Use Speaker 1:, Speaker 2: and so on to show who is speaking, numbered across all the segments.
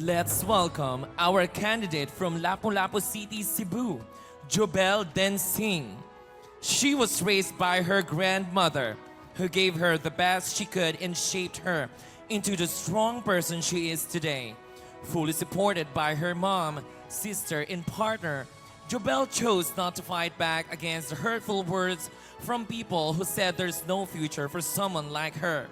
Speaker 1: Let's welcome our candidate from Lapu-Lapu City, Cebu, Jobel Densing. She was raised by her grandmother, who gave her the best she could and shaped her into the strong person she is today. Fully supported by her mom, sister, and partner, Jobel chose not to fight back against the hurtful words from people who said there's no future for someone like her.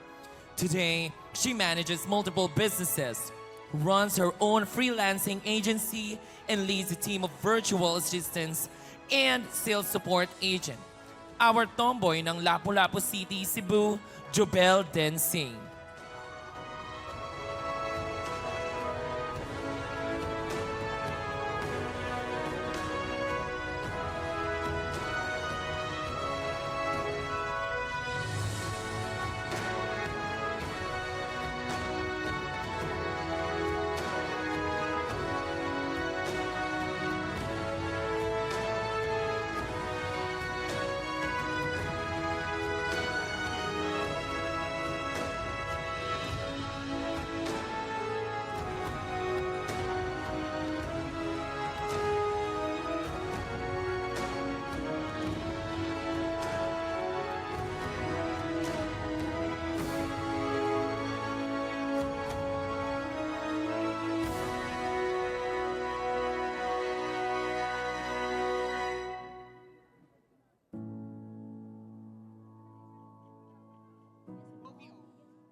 Speaker 1: Today, she manages multiple businesses, runs her own freelancing agency, and leads a team of virtual assistants and sales support agent. Our tomboy ng Lapu-Lapu City, Cebu, Jobel Densing.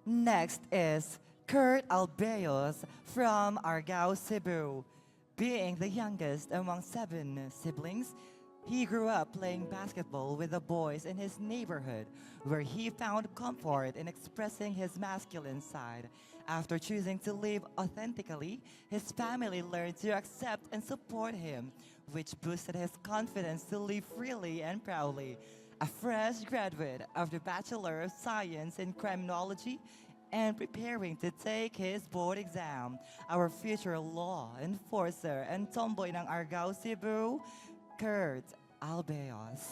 Speaker 2: Next is Kurt Albeos from Argao, Cebu. Being the youngest among 7 siblings, he grew up playing basketball with the boys in his neighborhood, where he found comfort in expressing his masculine side. After choosing to live authentically, his family learned to accept and support him, which boosted his confidence to live freely and proudly. A fresh graduate of the Bachelor of Science in Criminology and preparing to take his board exam, our future law enforcer and tomboy ng Argao, Cebu, Kurt Albeos.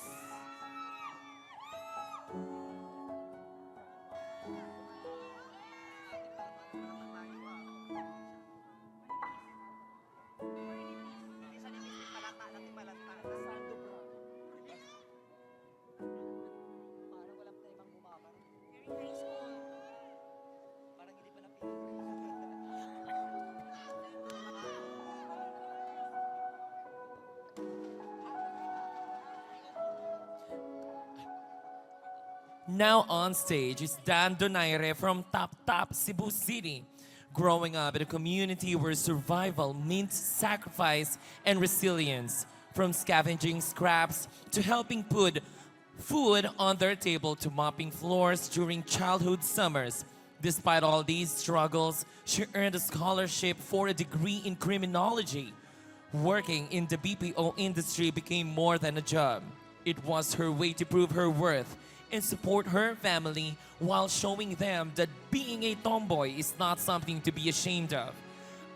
Speaker 1: Now on stage is Dan Donaire from Tap Cebu City. Growing up in a community where survival means sacrifice and resilience, from scavenging scraps to helping put food on their table to mopping floors during childhood summers. Despite all these struggles, she earned a scholarship for a degree in criminology. Working in the BPO industry became more than a job. It was her way to prove her worth and support her family while showing them that being a tomboy is not something to be ashamed of.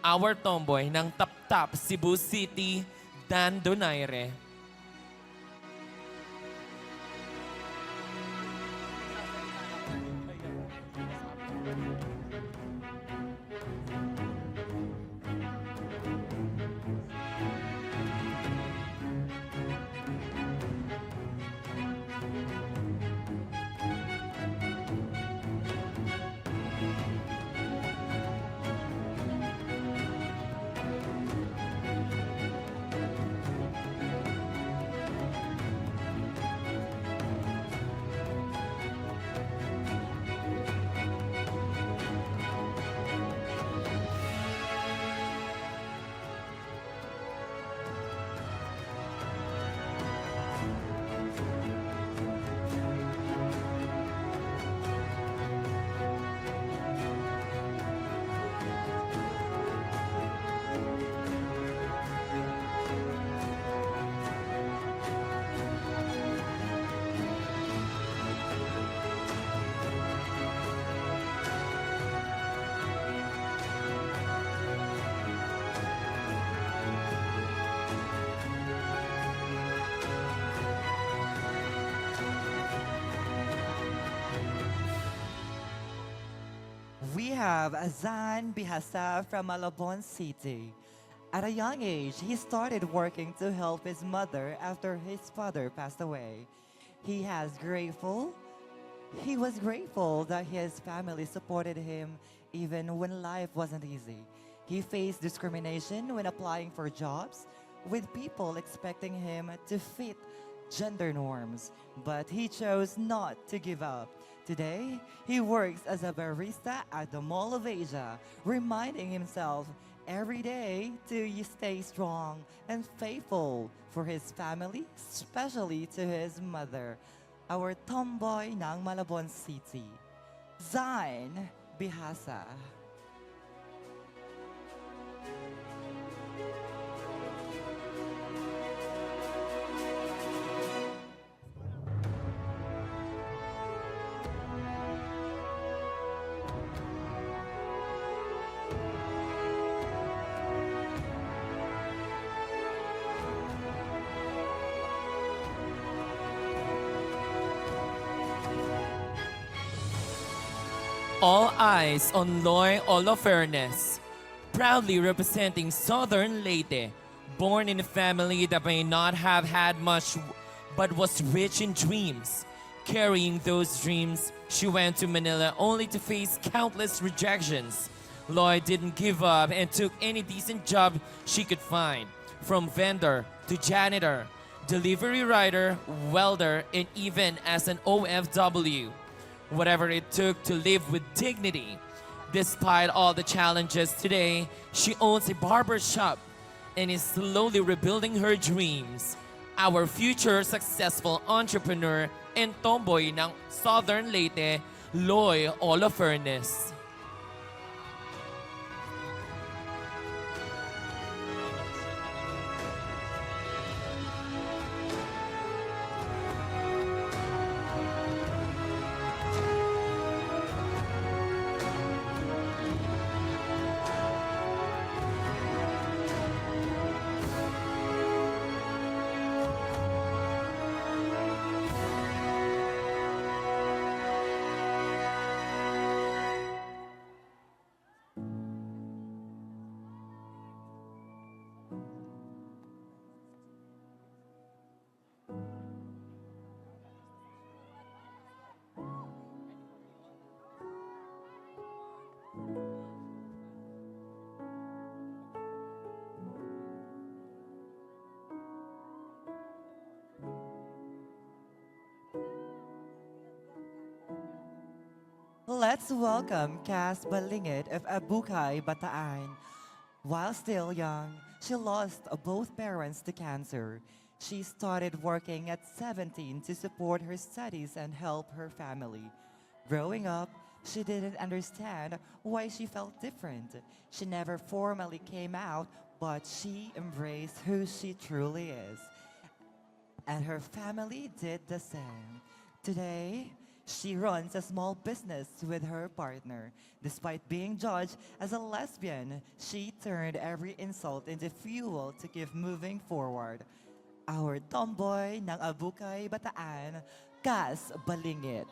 Speaker 1: Our tomboy ng Tap Cebu City, Dan Donaire.
Speaker 2: have Azan Bihasa from Malabon City. At a young age, he started working to help his mother after his father passed away. He has grateful He was grateful that his family supported him even when life wasn't easy. He faced discrimination when applying for jobs, with people expecting him to fit gender norms, but he chose not to give up. Today, he works as a barista at the Mall of Asia, reminding himself every day to stay strong and faithful for his family, especially to his mother, our tomboy ng Malabon City, Zain Bihasa.
Speaker 1: All eyes on Loy Holofernes, proudly representing Southern Leyte, born in a family that may not have had much but was rich in dreams. Carrying those dreams, she went to Manila only to face countless rejections. Loy didn't give up and took any decent job she could find, from vendor to janitor, delivery rider, welder, and even as an OFW. Whatever it took to live with dignity. Despite all the challenges today, she owns a barber shop and is slowly rebuilding her dreams. Our future successful entrepreneur and tomboy ng Southern Leyte, Loy Holofernes.
Speaker 2: Let's welcome Cass Balingit of Abukay, Bataan. While still young, she lost both parents to cancer. She started working at 17 to support her studies and help her family. Growing up, she didn't understand why she felt different. She never formally came out, but she embraced who she truly is. And her family did the same. Today, she runs a small business with her partner. Despite being judged as a lesbian, she turned every insult into fuel to keep moving forward. Our tomboy ng Abukay, Bataan, Cass Balingit.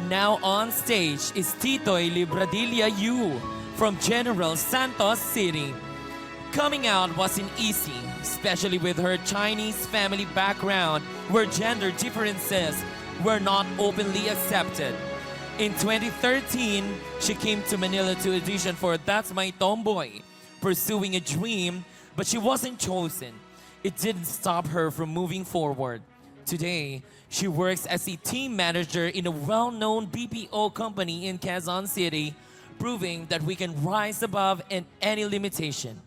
Speaker 1: Now on stage is Titoy Libradilla Yu from General Santos City. Coming out wasn't easy, especially with her Chinese family background where gender differences were not openly accepted. In 2013, she came to Manila to audition for That's My Tomboy, pursuing a dream, but she wasn't chosen. It didn't stop her from moving forward. Today, she works as a team manager in a well-known BPO company in Quezon City, proving that we can rise above any limitation.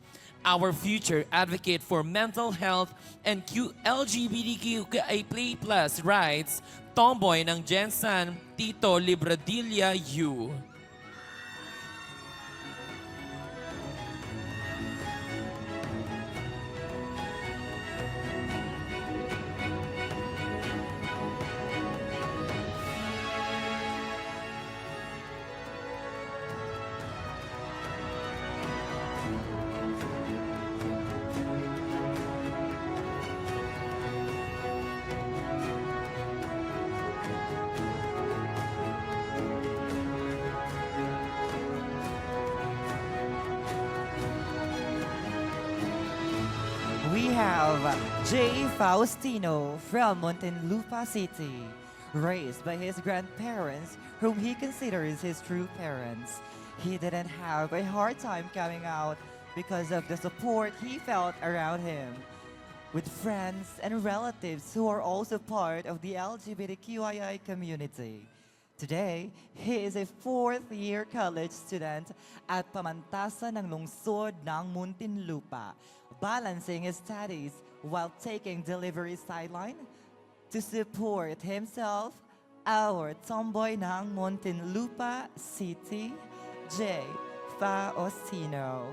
Speaker 1: our future advocate for mental health and LGBTQIA+ rights, tomboy ng Jensen, Tito Libradilla U.
Speaker 2: We have J. Faustino from Muntinlupa City, raised by his grandparents, whom he considers his true parents. He didn't have a hard time coming out because of the support he felt around him, with friends and relatives who are also part of the LGBTQIA community. Today, he is a fourth-year college student at pamantasan ng lungsod ng Muntinlupa, balancing his studies while taking delivery sideline to support himself. Our tomboy ng Muntinlupa City, J. Faustino.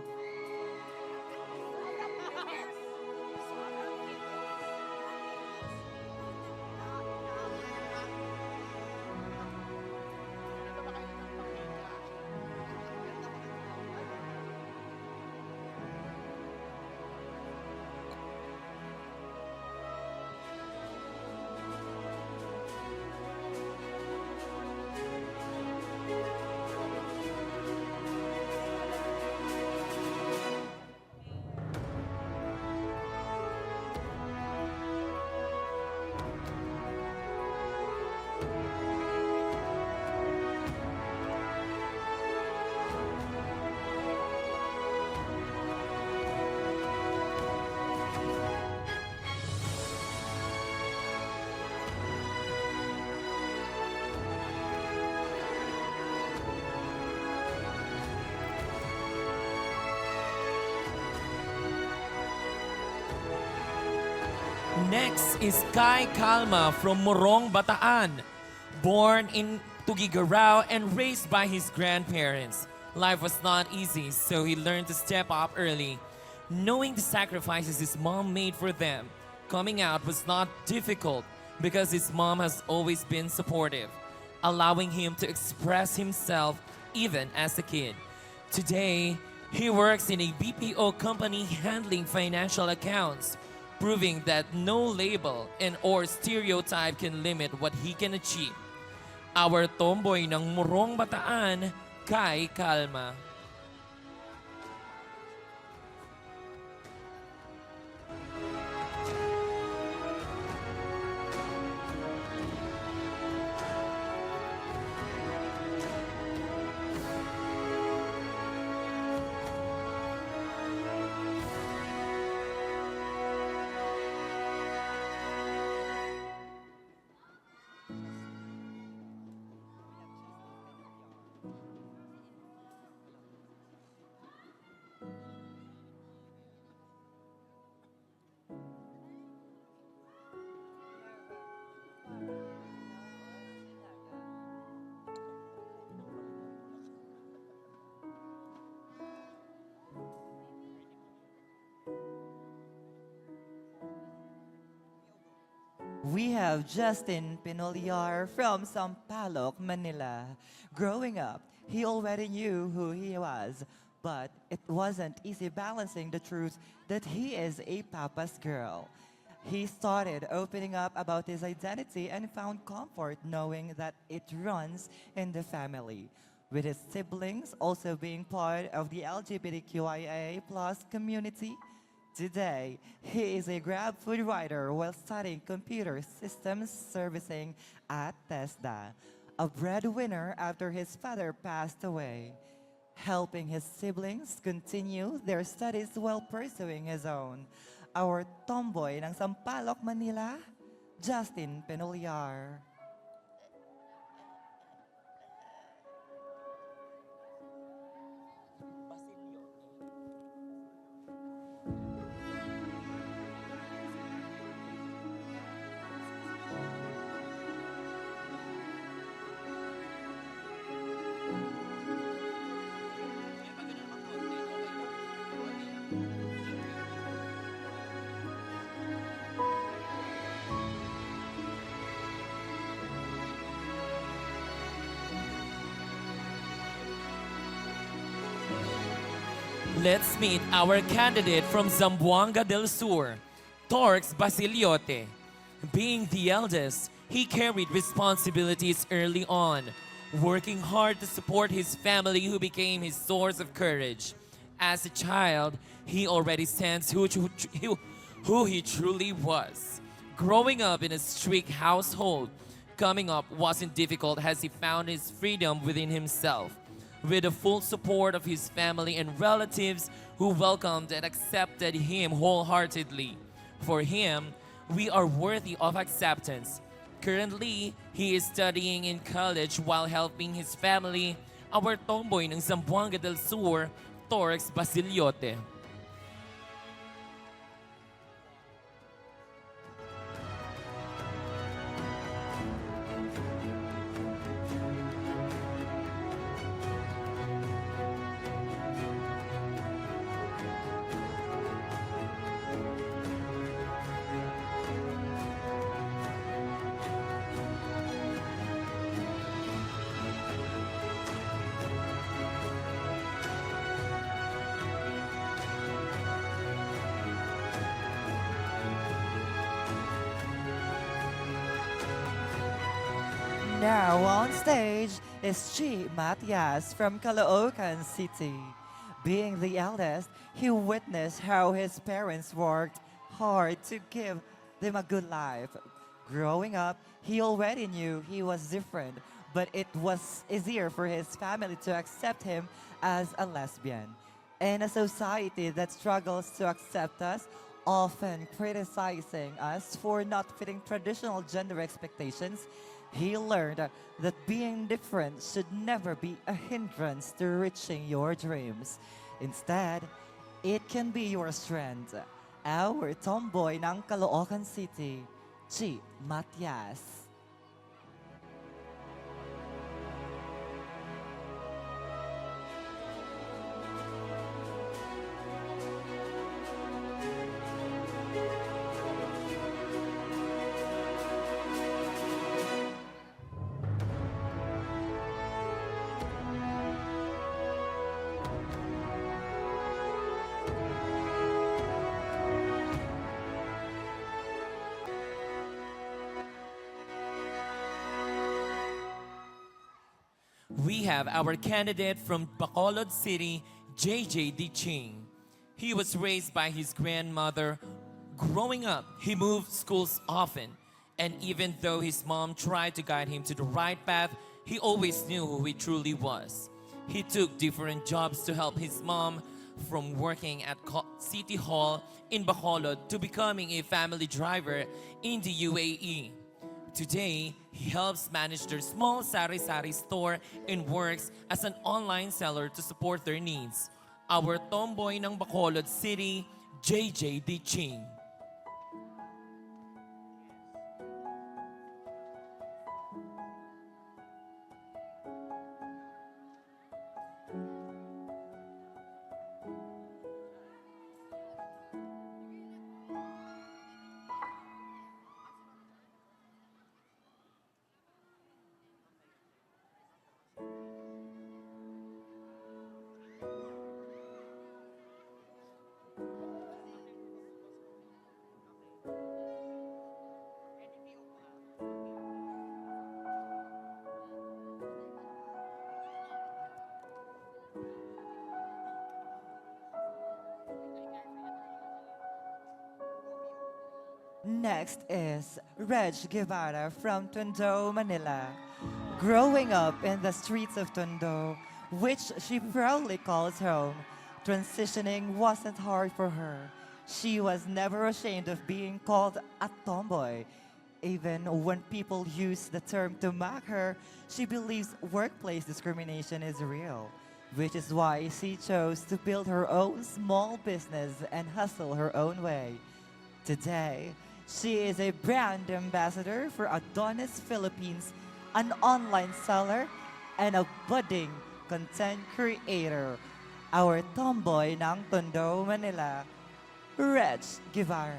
Speaker 1: Next is Kai Calma from Morong, Bataan. Born in Tugigaraw and raised by his grandparents. Life was not easy, so he learned to step up early. Knowing the sacrifices his mom made for them, coming out was not difficult because his mom has always been supportive, allowing him to express himself even as a kid. Today, he works in a BPO company handling financial accounts, proving that no label and or stereotype can limit what he can achieve. Our tomboy ng Morong Bataan, Kai Calma.
Speaker 2: We have Justin Pinolyar from Sampaloc, Manila. Growing up, he already knew who he was, but it wasn't easy balancing the truth that he is a papa's girl. He started opening up about his identity and found comfort knowing that it runs in the family, with his siblings also being part of the LGBTQIA plus community. Today, he is a Grab food rider while studying computer systems servicing at TESDA, a breadwinner after his father passed away, helping his siblings continue their studies while pursuing his own. Our tomboy ng Sampaloc, Manila, Justin Penolyar.
Speaker 1: Let's meet our candidate from Zamboanga del Sur, Torx Basiliote. Being the eldest, he carried responsibilities early on, working hard to support his family who became his source of courage. As a child, he already sensed who he truly was. Growing up in a strict household, coming up wasn't difficult as he found his freedom within himself. With the full support of his family and relatives who welcomed and accepted him wholeheartedly. For him, we are worthy of acceptance. Currently, he is studying in college while helping his family, our tomboy ng Zamboanga del Sur, Torx Basiliote.
Speaker 2: Now on stage is Chi Matias from Caloocan City. Being the eldest, he witnessed how his parents worked hard to give them a good life. Growing up, he already knew he was different, but it was easier for his family to accept him as a lesbian. In a society that struggles to accept us, often criticizing us for not fitting traditional gender expectations, he learned that being different should never be a hindrance to reaching your dreams. Instead, it can be your strength. Our tomboy ng Caloocan City, Chi Matias.
Speaker 1: We have our candidate from Bacolod City, JJ Diching. He was raised by his grandmother. Growing up, he moved schools often, and even though his mom tried to guide him to the right path, he always knew who he truly was. He took different jobs to help his mom, from working at City Hall in Bacolod to becoming a family driver in the UAE. Today, he helps manage their small sari-sari store and works as an online seller to support their needs. Our tomboy ng Bacolod City, JJ Diching.
Speaker 2: Next is Reg Guevara from Tondo, Manila. Growing up in the streets of Tondo, which she proudly calls home, transitioning wasn't hard for her. She was never ashamed of being called a tomboy. Even when people use the term to mock her, she believes workplace discrimination is real, which is why she chose to build her own small business and hustle her own way. Today, she is a brand ambassador for Adonis Philippines, an online seller, and a budding content creator. Our tomboy ng Tondo, Manila, Reg Guevara.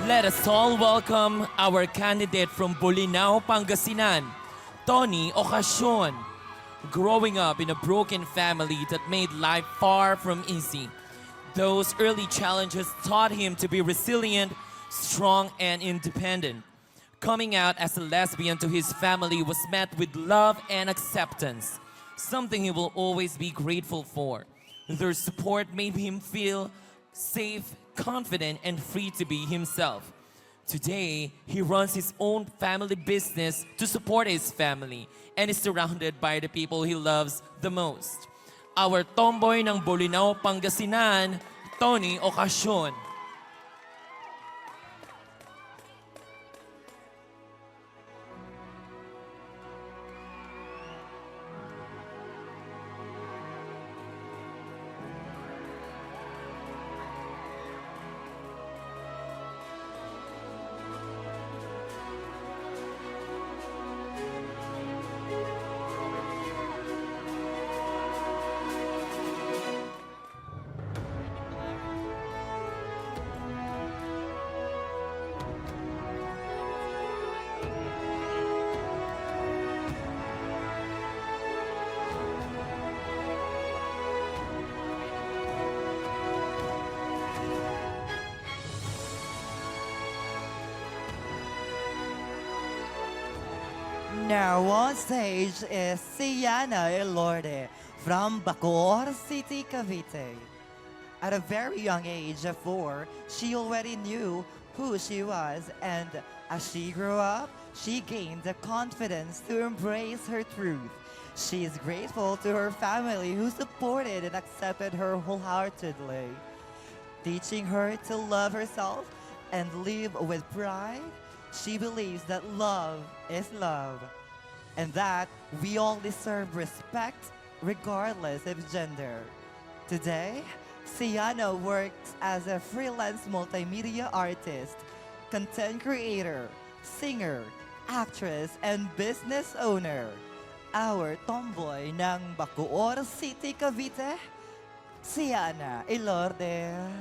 Speaker 1: Let us all welcome our candidate from Bolinao, Pangasinan, Tony Ocasio. Growing up in a broken family that made life far from easy, those early challenges taught him to be resilient, strong, and independent. Coming out as a lesbian to his family was met with love and acceptance, something he will always be grateful for. Their support made him feel safe, confident, and free to be himself. Today, he runs his own family business to support his family and is surrounded by the people he loves the most. Our tomboy ng Bolinao, Pangasinan, Tony Ocasio.
Speaker 2: Now on stage is Siana Elorde from Bacoor City, Cavite. At a very young age of 4, she already knew who she was, and as she grew up, she gained the confidence to embrace her truth. She is grateful to her family who supported and accepted her wholeheartedly, teaching her to love herself and live with pride. She believes that love is love, and that we all deserve respect regardless of gender. Today, Siana works as a freelance multimedia artist, content creator, singer, actress, and business owner. Our tomboy ng Bacoor City, Cavite, Siana Elorde.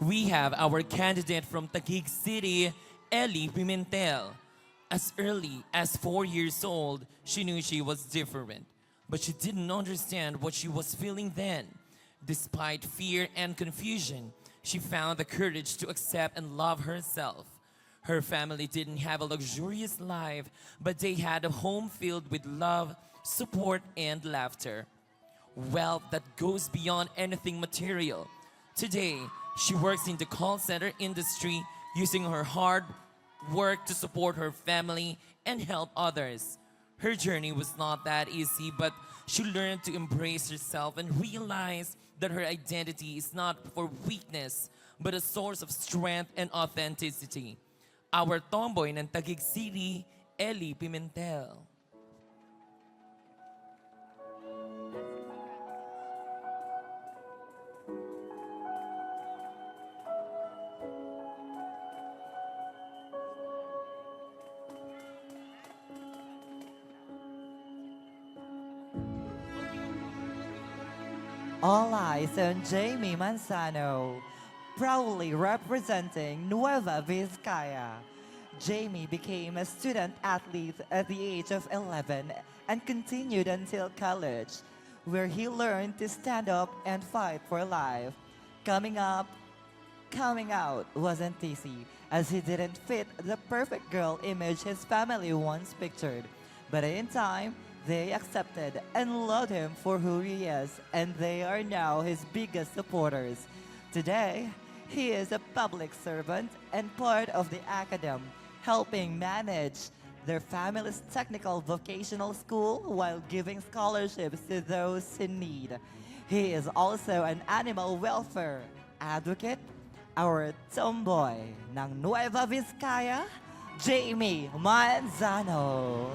Speaker 1: We have our candidate from Taguig City, Ellie Pimentel. As early as 4 years old, she knew she was different, but she didn't understand what she was feeling then. Despite fear and confusion, she found the courage to accept and love herself. Her family didn't have a luxurious life, but they had a home filled with love, support, and laughter. Wealth that goes beyond anything material. Today, she works in the call center industry, using her hard work to support her family and help others. Her journey was not that easy, but she learned to embrace herself and realize that her identity is not for weakness, but a source of strength and authenticity. Our tomboy ng Taguig City, Ellie Pimentel.
Speaker 2: All eyes on Jamie Manzano, proudly representing Nueva Vizcaya. Jamie became a student athlete at the age of 11 and continued until college, where he learned to stand up and fight for life. Coming out wasn't easy, as he didn't fit the perfect girl image his family once pictured. But in time, they accepted and loved him for who he is, and they are now his biggest supporters. Today, he is a public servant and part of the academy, helping manage their family's technical vocational school while giving scholarships to those in need. He is also an animal welfare advocate, our tomboy ng Nueva Vizcaya, Jamie Manzano.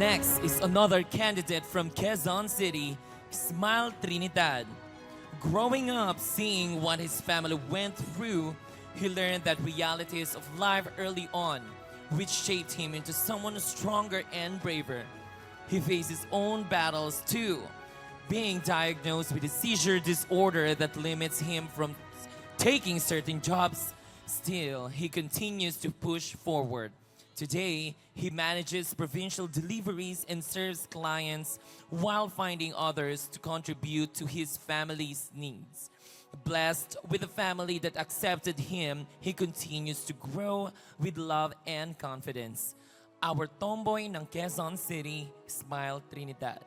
Speaker 1: Next is another candidate from Quezon City, Smile Trinidad. Growing up seeing what his family went through, he learned that realities of life early on, which shaped him into someone stronger and braver. He faced his own battles too, being diagnosed with a seizure disorder that limits him from taking certain jobs. Still, he continues to push forward. Today, he manages provincial deliveries and serves clients while finding others to contribute to his family's needs. Blessed with a family that accepted him, he continues to grow with love and confidence. Our tomboy ng Quezon City, Smile Trinidad.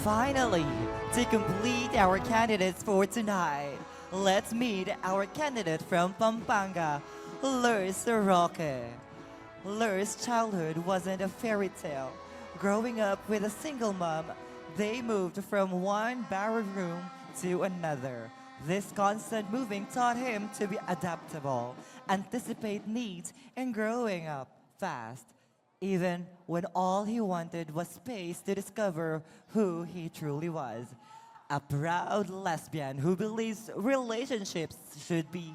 Speaker 2: Finally, to complete our candidates for tonight, let's meet our candidate from Pampanga, Lurs Roque. Lurs' childhood wasn't a fairy tale. Growing up with a single mom, they moved from one barren room to another. This constant moving taught him to be adaptable, anticipate needs, and growing up fast, even when all he wanted was space to discover who he truly was. A proud lesbian who believes relationships should be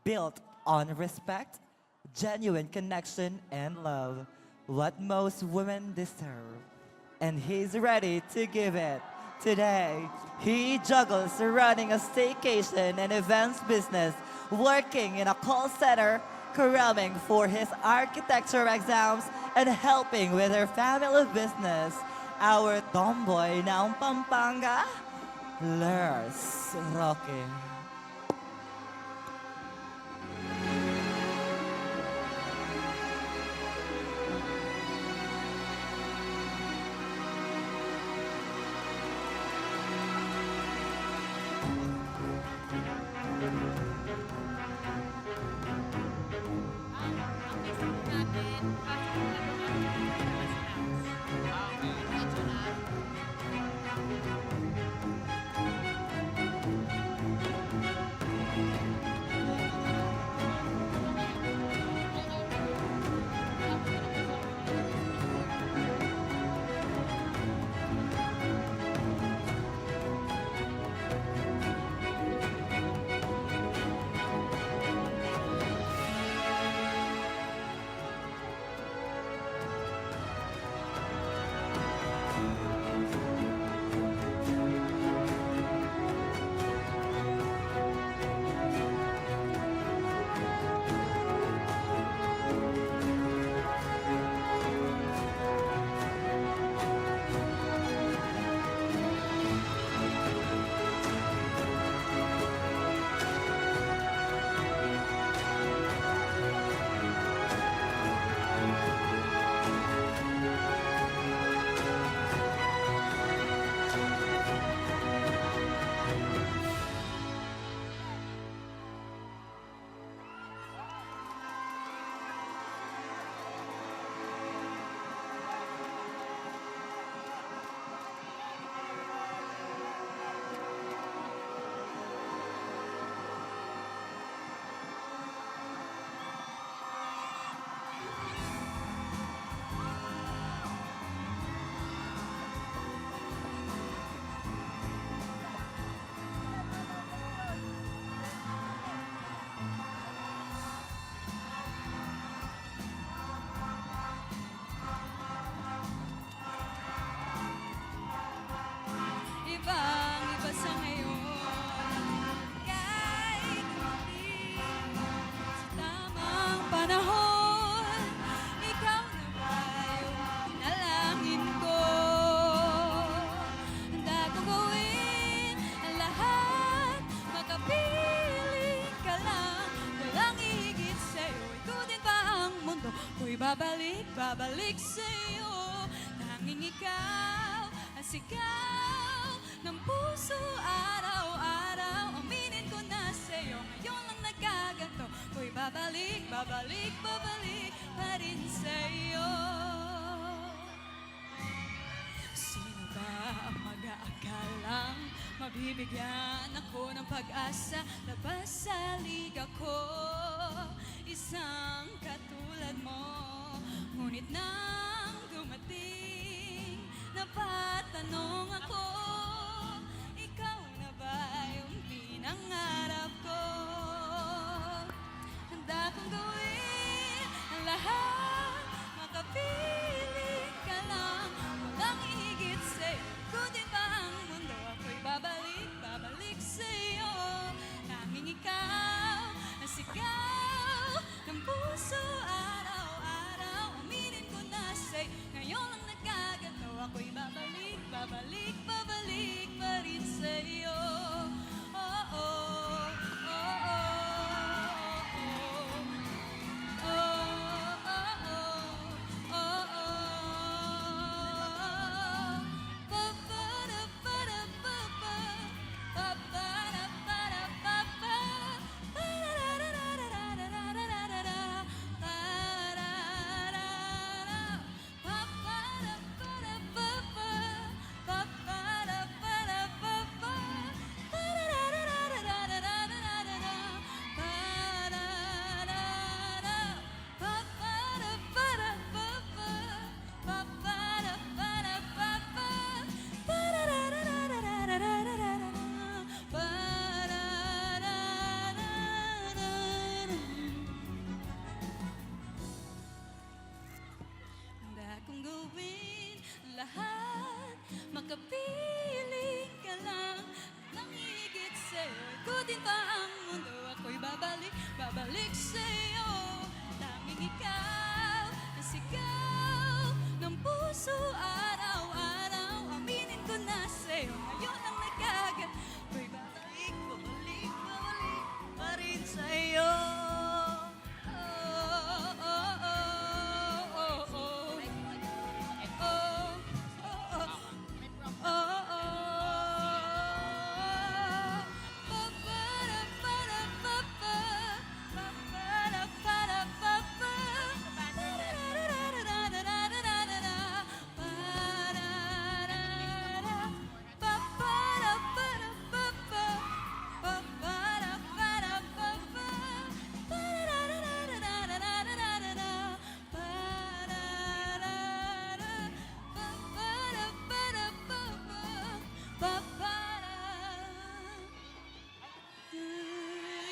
Speaker 2: built on respect, genuine connection, and love, what most women deserve. And he's ready to give it. Today, he juggles running a staycation and events business, working in a call center, cramming for his architecture exams, and helping with her family business. Our tomboy ng Pampanga, Lurs Roque.
Speaker 3: babalik sa'yo. Tanging ikaw ang sigaw ng puso araw-araw. Aminin ko na sa'yo, ngayon lang nagkaganto. Ko'y babalik, babalik, babalik pa rin sa'yo. Sino ba ang mag-aakalang mabibigyan ako ng pag-asa? Labas sa liga ko, isang katulad mo. Ngunit nang dumating, napatanong ako, ikaw na ba yung pinangarap ko? Handa kong gawin ang lahat, makapiling ka lang. Walang higit sa'yo, kundi pa ang mundo. Ako'y babalik, babalik sa'yo. Tanging ikaw ang sigaw ng puso araw-araw. Aminin ko na sa'yo, ngayon lang nagkaganto. Ako'y babalik, babalik, babalik pa rin sa'yo. Oh, oh, oh, oh, oh, oh, oh, oh, oh. Pa-pa-da-pa-da-pa-pa, pa-pa-da-pa-da-pa-pa, pa-da-da-da-da-da-da-da-da-da, pa-da-da-da, pa-pa-da-pa-da-pa-pa, pa-pa-da-pa-da-pa-pa, pa-da-da-da-da-da-da-da-da-da, pa-da-da-da, pa-pa-da-pa-da-pa-pa, pa-pa-da-pa-da-pa-pa, pa-da-da-da-da-da-da-da-da-da, handa kong gawin lahat, makapiling ka lang. Nang higit sa'yo, ikutin pa ang mundo. Ako'y babalik, babalik sa'yo. Tanging ikaw ang sigaw ng puso araw-araw. Aminin ko na sa'yo, ngayon ang nagkagat. Ako'y babalik, babalik, babalik pa rin sa'yo. Oh, oh, oh, oh, oh.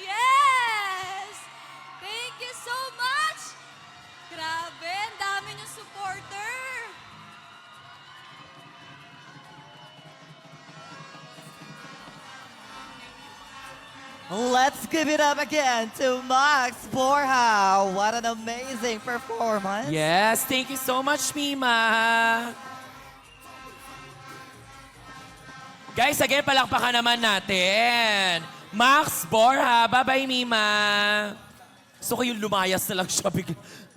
Speaker 3: Yes! Thank you so much! Grabe, ang dami niyong supporter!
Speaker 2: Let's give it up again to Max Borja. What an amazing performance.
Speaker 1: Yes, thank you so much, Mima. Guys, again, palakpakan naman natin. Max Borja, bye-bye, Mima. So kayo lumayas na lang siya.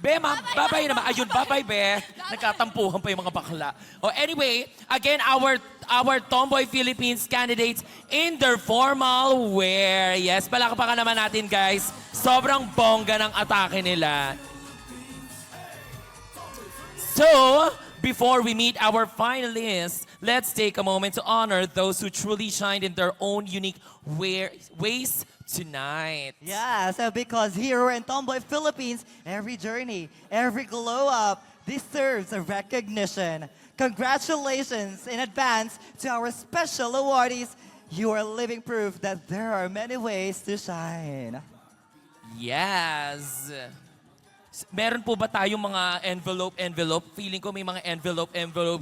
Speaker 1: Be, bye-bye naman. Ayun, bye-bye, be. Nagkatampuhan pa yung mga bakla. Oh, anyway, again, our Tomboy Philippines candidates in their formal wear. Yes, palakpakan naman natin, guys. Sobrang bongga ng atake nila. So, before we meet our finalists, let's take a moment to honor those who truly shined in their own unique ways tonight.
Speaker 2: Yeah, so because here in Tomboy Philippines, every journey, every glow up deserves a recognition. Congratulations in advance to our special awardees. You are living proof that there are many ways to shine.
Speaker 1: Yes. Meron po ba tayong mga envelope? Feeling ko may mga envelope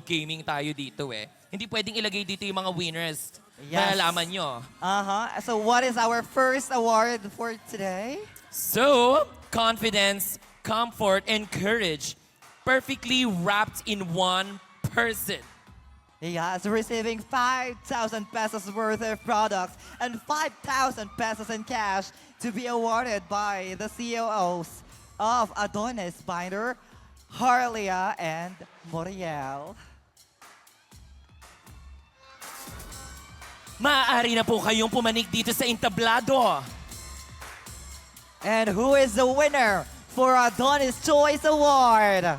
Speaker 1: gaming tayo dito eh. Hindi pwedeng ilagay dito yung mga winners.
Speaker 2: Yes.
Speaker 1: Malalaman nyo.
Speaker 2: So what is our first award for today?
Speaker 1: So, confidence, comfort, and courage perfectly wrapped in one person.
Speaker 2: Yes, receiving 5,000 pesos worth of products and 5,000 pesos in cash to be awarded by the CEOs of Adonis Binder, Harlia and Moriel.
Speaker 1: Maaari na po kayong pumanik dito sa entablado.
Speaker 2: And who is the winner for Adonis Choice Award?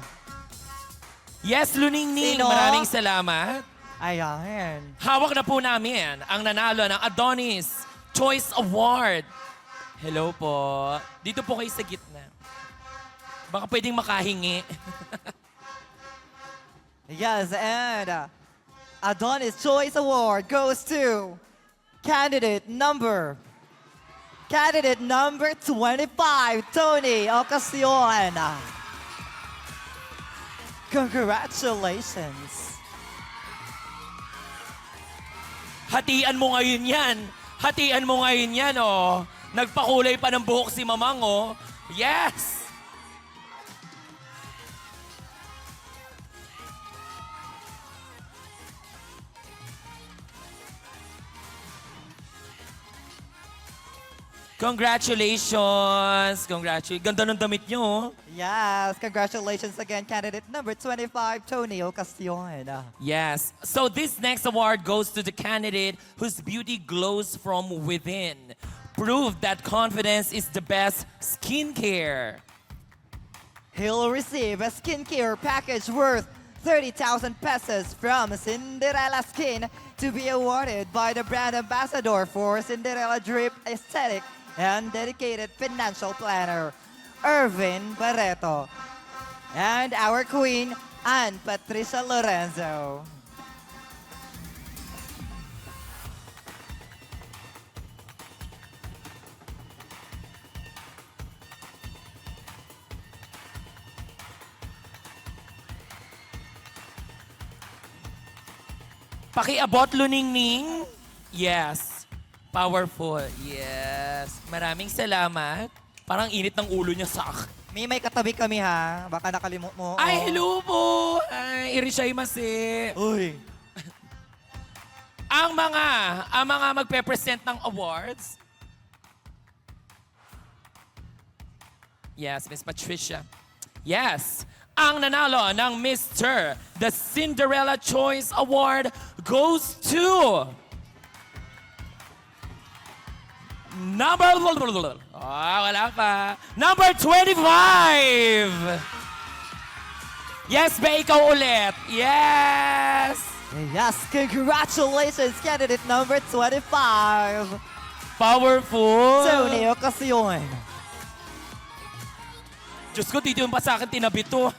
Speaker 1: Yes, Luningning,
Speaker 2: Sino?
Speaker 1: maraming salamat.
Speaker 2: Ayan.
Speaker 1: Hawak na po namin ang nanalo ng Adonis Choice Award. Hello po. Dito po kayo sa gitna. Baka pwedeng makahingi.
Speaker 2: Yes, and Adonis Choice Award goes to candidate number 25, Tony Ocasión. Congratulations.
Speaker 1: Hatian mo ngayon yan. Hatian mo ngayon yan, oh. Nagpakulay pa ng buhok si Mamang, oh. Yes! Congratulations! Ganda ng damit nyo, oh.
Speaker 2: Yes, congratulations again, candidate number 25, Tony Ocasión.
Speaker 1: Yes. So this next award goes to the candidate whose beauty glows from within. Prove that confidence is the best skincare.
Speaker 2: He'll receive a skincare package worth 30,000 pesos from Cinderella Skin to be awarded by the brand ambassador for Cinderella Drip Aesthetic and dedicated financial planner, Irvin Barreto. And our queen, Ann Patricia Lorenzo.
Speaker 1: Pakiabot, Luningning. Yes. Powerful. Yes. Maraming salamat. Parang init ng ulo niya sa akin.
Speaker 2: May katabi kami ha. Baka nakalimut mo.
Speaker 1: Ay, hello po! Ay, irishaymasu.
Speaker 2: Uy.
Speaker 1: Ang mga magpe-present ng awards. Yes, Miss Patricia. Yes. Ang nanalo ng Mr. The Cinderella Choice Award goes to wala pa. Number 25! Yes, ba ikaw ulit? Yes!
Speaker 2: Yes, congratulations, candidate number 25,
Speaker 1: Powerful!
Speaker 2: Tony Ocasión.
Speaker 1: Diyos ko, dito yung pa sa akin tinabi to.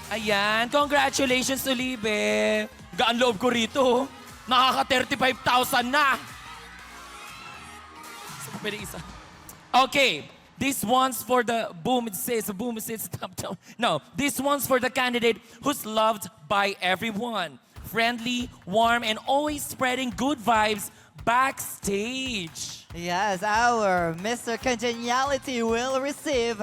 Speaker 1: Ayan, congratulations, Olive. Gaan loob ko rito. Nakaka-35,000 na. Pwede isa. Okay, this one's for the boom, it says top down. No, this one's for the candidate who's loved by everyone. Friendly, warm, and always spreading good vibes backstage.
Speaker 2: Yes, our Mr. Congeniality will receive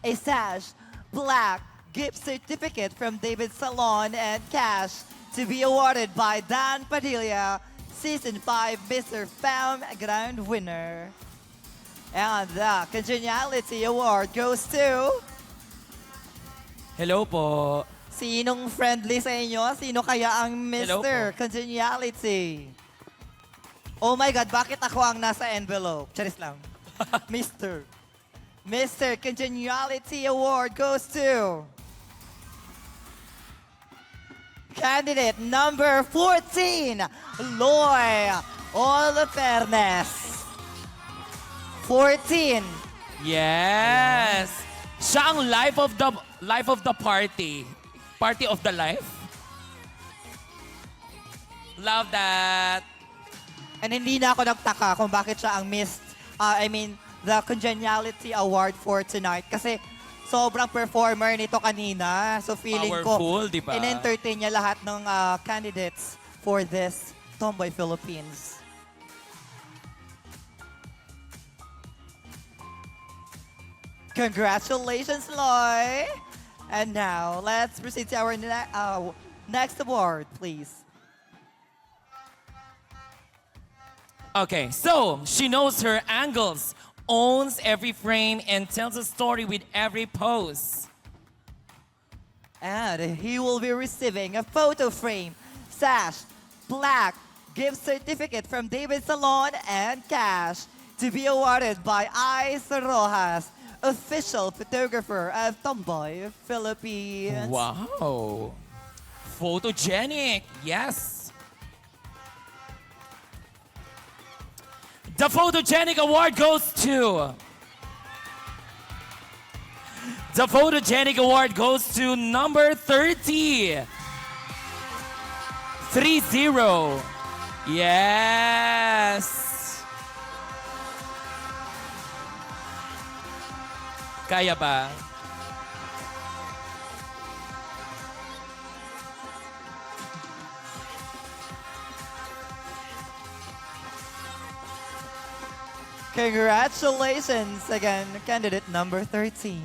Speaker 2: a sash, black, gift certificate from David Salon and cash to be awarded by Dan Padilla, Season 5 Mr. Fam Grand Winner. And the Congeniality Award goes to...
Speaker 1: Hello po.
Speaker 2: Sinong friendly sa inyo? Sino kaya ang
Speaker 1: Hello
Speaker 2: Mr.
Speaker 1: po.
Speaker 2: Congeniality? Oh my God, bakit ako ang nasa envelope? Charis lang. Mr. Congeniality Award goes to... Candidate number 14, Loy Olofernes. 14.
Speaker 1: Yes. Siya ang life of the party. Party of the life. Love that.
Speaker 2: And hindi na ako nagtaka kung bakit siya ang the Congeniality Award for tonight. Kasi sobrang performer nito kanina. So feeling
Speaker 1: Powerful,
Speaker 2: ko,
Speaker 1: di ba?
Speaker 2: in-entertain niya lahat ng candidates for this Tomboy Philippines. Congratulations, Loy! And now, let's proceed to our next award, please.
Speaker 1: Okay, so she knows her angles, owns every frame, and tells a story with every pose.
Speaker 2: And he will be receiving a photo frame, sash, plaque, gift certificate from David Salon, and cash to be awarded by Ice Rojas, official photographer of Tomboy Philippines.
Speaker 1: Wow. Photogenic, yes. The Photogenic Award goes to... The Photogenic Award goes to number 30. 30. Yes. Kaya ba?
Speaker 2: Congratulations again, candidate number 13.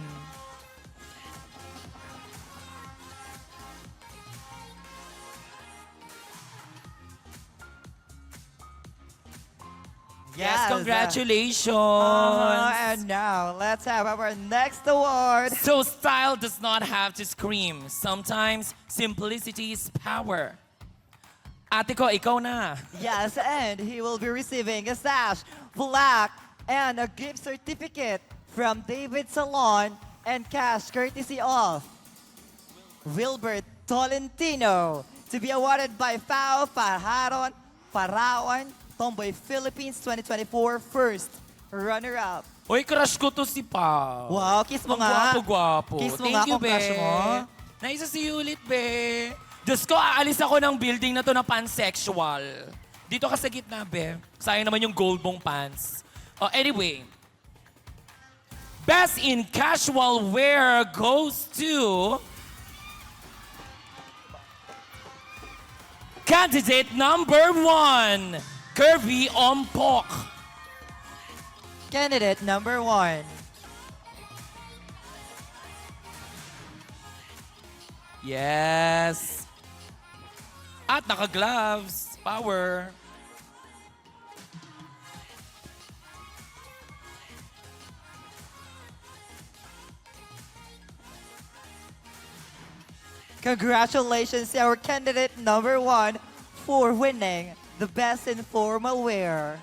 Speaker 1: Yes, congratulations.
Speaker 2: And now, let's have our next award.
Speaker 1: So style does not have to scream. Sometimes simplicity is power. Ate ko, ikaw na.
Speaker 2: Yes, and he will be receiving a sash, plaque, and a gift certificate from David Salon and cash courtesy of Wilbert Tolentino to be awarded by Pao Paraon, Tomboy Philippines 2024 first runner-up.
Speaker 1: Uy, crush ko to si Pao.
Speaker 2: Wow, kiss mo
Speaker 1: Ang
Speaker 2: nga.
Speaker 1: gwapo-gwapo.
Speaker 2: Kiss mo
Speaker 1: Thank
Speaker 2: nga
Speaker 1: you,
Speaker 2: kung crush
Speaker 1: be.
Speaker 2: mo.
Speaker 1: Naisa si ulit, be. Diyos ko, aalis ako ng building na to na pansexual. Dito ka sa gitna, be. Sayang naman yung gold mong pants. Anyway, Best in Casual Wear goes to... Candidate number 1, Curvy Ompok.
Speaker 2: Candidate number 1.
Speaker 1: Yes. At naka-gloves. Power.
Speaker 2: Congratulations to our candidate number 1 for winning the Best in Formal Wear.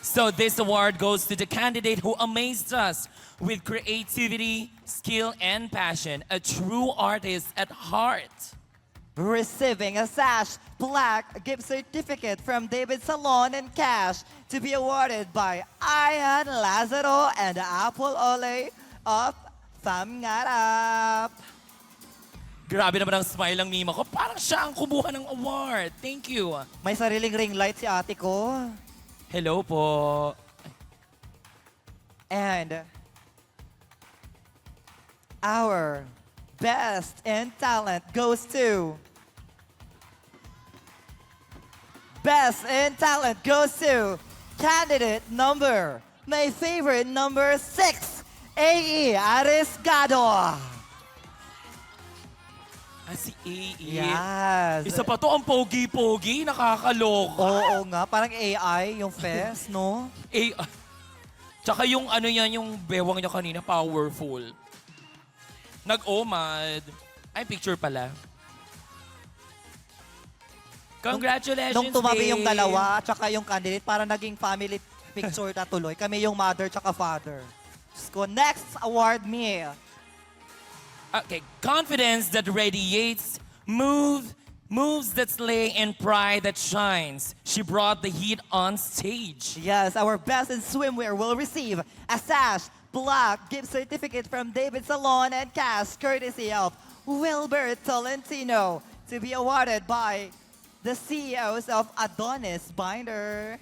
Speaker 1: So this award goes to the candidate who amazed us with creativity, skill, and passion. A true artist at heart.
Speaker 2: Receiving a sash, plaque, gift certificate from David Salon and cash to be awarded by Ian Lazaro and Apple Ole of Famngarap.
Speaker 1: Grabe naman ang smile ng Mima ko. Parang siya ang kumuha ng award. Thank you.
Speaker 2: May sariling ring light si ate ko.
Speaker 1: Hello po.
Speaker 2: And our Best in Talent goes to... Best in Talent goes to candidate number, my favorite number 6, A.E. Ariscado.
Speaker 1: Si AE.
Speaker 2: Yes.
Speaker 1: Isa pa to, ang pogi-pogi. Nakakaloka.
Speaker 2: Oo nga, parang AI yung fest, no?
Speaker 1: Tsaka yung ano yan, yung bewang niya kanina, powerful. Nag-omad. Ay, picture pala. Congratulations,
Speaker 2: Nung tumabi yung
Speaker 1: babe.
Speaker 2: dalawa, tsaka yung candidate, parang naging family picture na tuloy. Kami yung mother tsaka father. So, next award me.
Speaker 1: Okay, confidence that radiates, moves that slay, and pride that shines. She brought the heat on stage.
Speaker 2: Yes, our Best in Swimwear will receive a sash, plaque, gift certificate from David Salon and cash courtesy of Wilbert Tolentino to be awarded by the CEOs of Adonis Binder.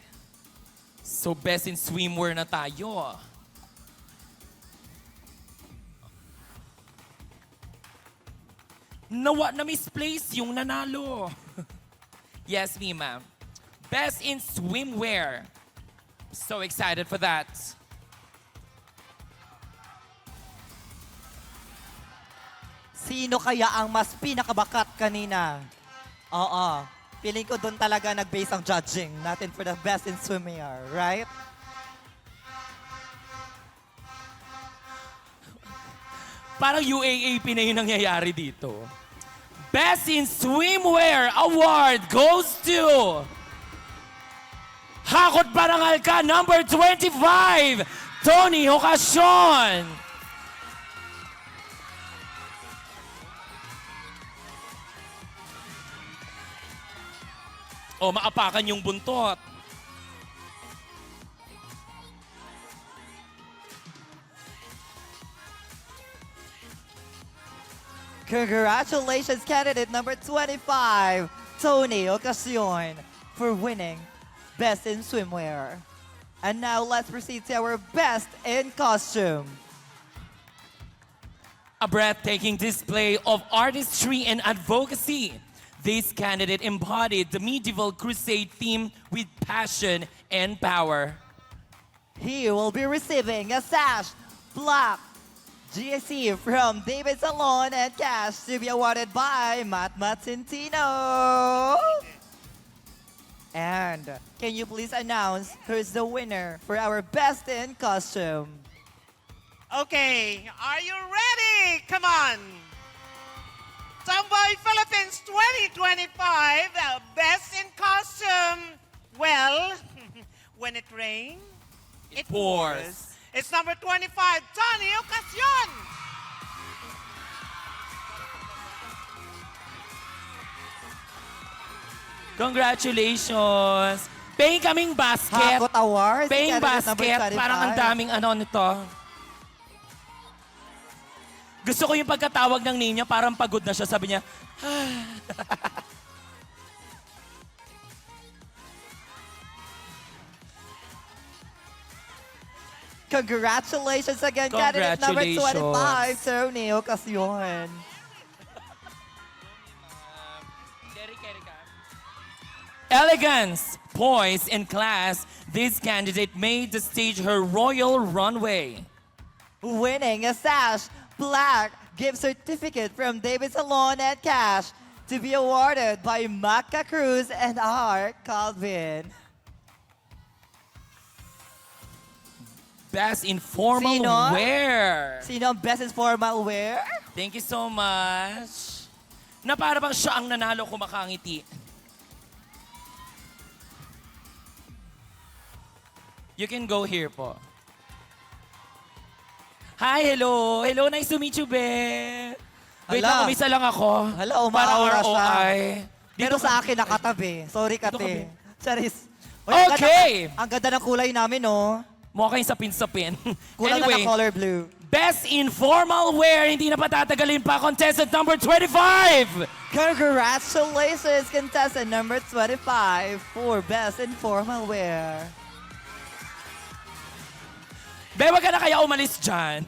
Speaker 1: So, best in swimwear na tayo. Na-misplace yung nanalo. Yes, Mima. Best in swimwear. So excited for that.
Speaker 2: Sino kaya ang mas pinakabakat kanina? Oo. Feeling ko doon talaga nag-base ang judging natin for the best in swimwear, right?
Speaker 1: Parang UAAP na yung nangyayari dito. Best in Swimwear Award goes to Hakot Barangal ka, number 25, Tony Ocasio. O, maapakan yung buntot.
Speaker 2: Congratulations, candidate number 25, Tony Ocasio, for winning Best in Swimwear. And now let's proceed to our Best in Costume.
Speaker 1: A breathtaking display of artistry and advocacy. This candidate embodied the medieval crusade theme with passion and power.
Speaker 2: He will be receiving a sash, black, GSC from David Salon and cash to be awarded by Matt Matsintino. And can you please announce who's the winner for our Best in Costume?
Speaker 4: Okay, are you ready? Come on! Tomboy Philippines 2025, Best in Costume. Well, when it rains, it pours. It's number 25, Tony Ocasio.
Speaker 1: Congratulations! Paying kaming basket.
Speaker 2: Hakot Awards.
Speaker 1: Paying
Speaker 2: candidate number
Speaker 1: basket.
Speaker 2: 25.
Speaker 1: Parang ang daming ano nito. Gusto ko yung pagkatawag ng ninyo, parang pagod na siya. Sabi niya,
Speaker 2: Congratulations again, candidate number 25,
Speaker 1: Congratulations.
Speaker 2: Tony Ocasio.
Speaker 1: elegance, poise, and class, this candidate made the stage her royal runway.
Speaker 2: Winning a sash, black, gift certificate from David Salon and cash to be awarded by Maca Cruz and R. Calvin.
Speaker 1: Best informal
Speaker 2: Sino?
Speaker 1: wear.
Speaker 2: Sino ang best in formal wear?
Speaker 1: Thank you so much. Na para bang siya ang nanalo kumakangiti. You can go here po. Hi, hello. Hello, nice to meet you, be. Wait
Speaker 2: Hala.
Speaker 1: lang, umisa lang ako.
Speaker 2: Hala,
Speaker 1: Para
Speaker 2: umaura siya.
Speaker 1: ROI.
Speaker 2: Pero
Speaker 1: Dito
Speaker 2: sa akin nakatabi. Sorry
Speaker 1: Dito
Speaker 2: kate.
Speaker 1: kami.
Speaker 2: Charis.
Speaker 1: Okay.
Speaker 2: Ang ganda ng kulay namin, no?
Speaker 1: Mukha kayong sapin-sapin.
Speaker 2: Kulang na
Speaker 1: Anyway,
Speaker 2: ng color blue.
Speaker 1: best informal wear. Hindi na patatagalin pa. Contestant number 25.
Speaker 2: Congratulations, contestant number 25 for best in formal wear.
Speaker 1: Be, wag ka na kaya umalis dyan.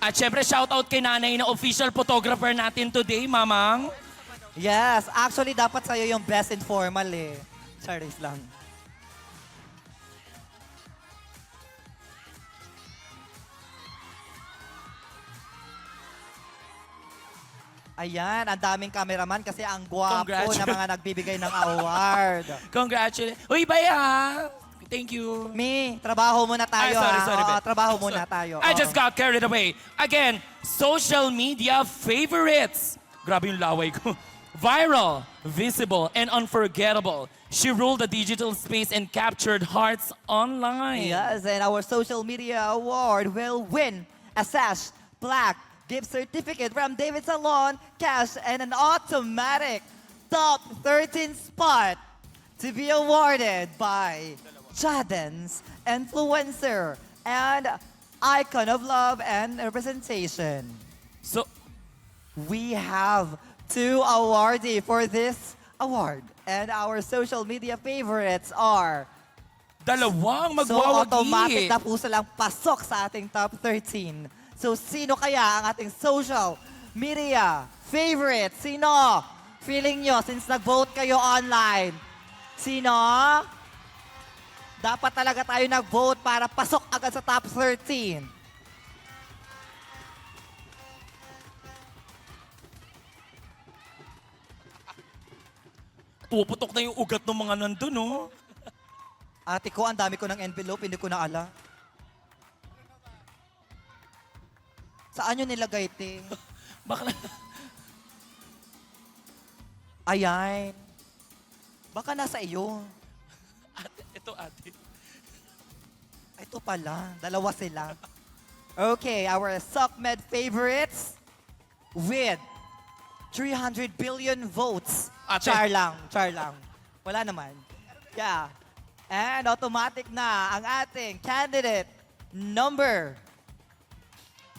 Speaker 1: At syempre, shoutout kay nanay na official photographer natin today, mamang.
Speaker 2: Yes, actually dapat sa'yo yung best in formal eh. Charis lang. Ayan, ang daming cameraman kasi ang gwapo na mga nagbibigay ng award.
Speaker 1: Congratulations. Uy, Baya! Thank you.
Speaker 2: Mi, trabaho muna tayo.
Speaker 1: sorry,
Speaker 2: ha? Oo,
Speaker 1: Bet.
Speaker 2: trabaho muna tayo.
Speaker 1: I
Speaker 2: Oo.
Speaker 1: just got carried away. Again, social media favorites. Grabe yung laway ko. Viral, visible, and unforgettable. She ruled the digital space and captured hearts online.
Speaker 2: Yes, and our social media award will win a sash, plaque, gift certificate from David Salon, cash, and an automatic top 13 spot to be awarded by Jaden's influencer and icon of love and representation.
Speaker 1: So,
Speaker 2: We have 2 awardees for this award, and our social media favorites are
Speaker 1: dalawang
Speaker 2: so automatic
Speaker 1: magwawagi.
Speaker 2: na po silang pasok sa ating top 13. So sino kaya ang ating social media favorite? Sino? Feeling nyo since nag-vote kayo online. Sino? Dapat talaga tayo nag-vote para pasok agad sa top 13.
Speaker 1: Puputok na yung ugat ng mga nandun, no?
Speaker 2: Ate ko, ang dami ko ng envelope, hindi ko na ala. Saan yun nilagay, te?
Speaker 1: Bakla.
Speaker 2: Ayan. Baka nasa iyo.
Speaker 1: Ate, ito ate.
Speaker 2: Ito pala, dalawa sila. Okay, our SOCMED favorites with 300 billion votes.
Speaker 1: Ate.
Speaker 2: Char lang. Wala naman. Yeah. And automatic na ang ating candidate number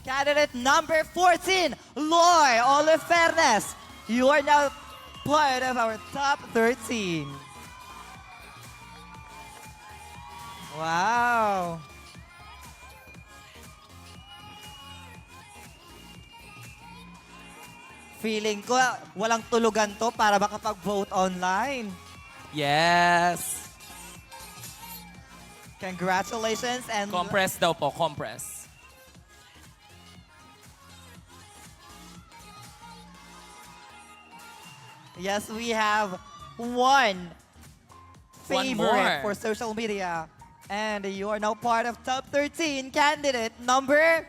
Speaker 2: 14, Loy Olifernes. You are now part of our top 13. Wow. Feeling ko walang tulugan to para makapag-vote online.
Speaker 1: Yes.
Speaker 2: Congratulations and
Speaker 1: Compress daw po, compress.
Speaker 2: yes, we have one favorite
Speaker 1: more.
Speaker 2: for social media. And you are now part of top 13 candidate number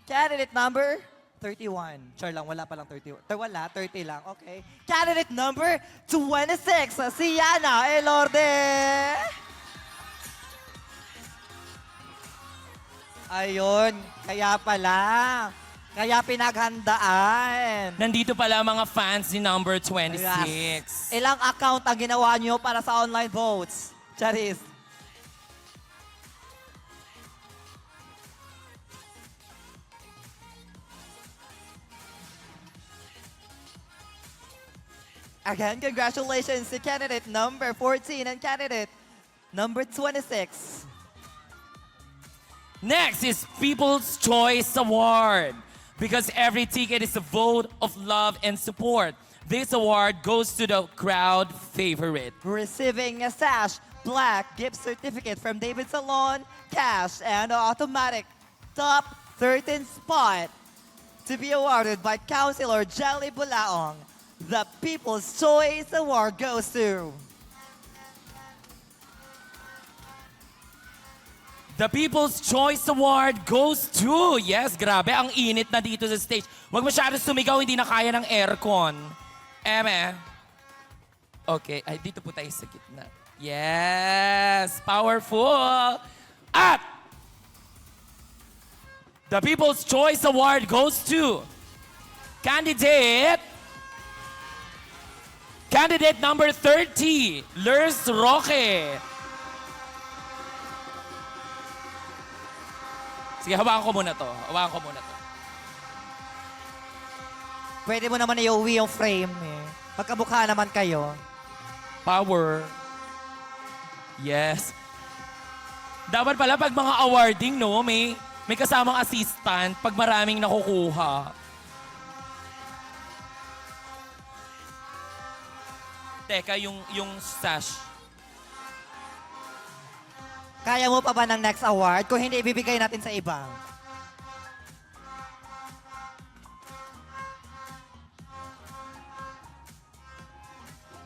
Speaker 2: Candidate number 31. Char lang, wala palang 30. Wala, 30 lang. Okay. Candidate number 26, si Yana Elorde. Ayun, kaya pala. Kaya pinaghandaan.
Speaker 1: Nandito pala mga fans ni number 26.
Speaker 2: Yes. Ilang account ang ginawa nyo para sa online votes? Charis. Again, congratulations to candidate number 14 and candidate number 26.
Speaker 1: Next is People's Choice Award. Because every ticket is a vote of love and support. This award goes to the crowd favorite.
Speaker 2: Receiving a sash, black gift certificate from David Salon, cash, and an automatic top 13 spot to be awarded by Councilor Jelly Bulaong. The People's Choice Award goes to
Speaker 1: The People's Choice Award goes to... Yes, grabe, ang init na dito sa stage. Huwag masyado sumigaw, hindi na kaya ng aircon. Eme. Okay, ay dito po tayo sa gitna. Yes, powerful. At the People's Choice Award goes to Candidate number 30, Lurs Roque. Sige, hawakan ko muna to.
Speaker 2: Pwede mo naman i-uwi yung frame eh. Magkamukha naman kayo.
Speaker 1: Power. Yes. Dapat pala pag mga awarding, no, may kasamang assistant pag maraming nakukuha. Teka, yung sash.
Speaker 2: Kaya mo pa ba ng next award? Kung hindi, ibibigay natin sa iba.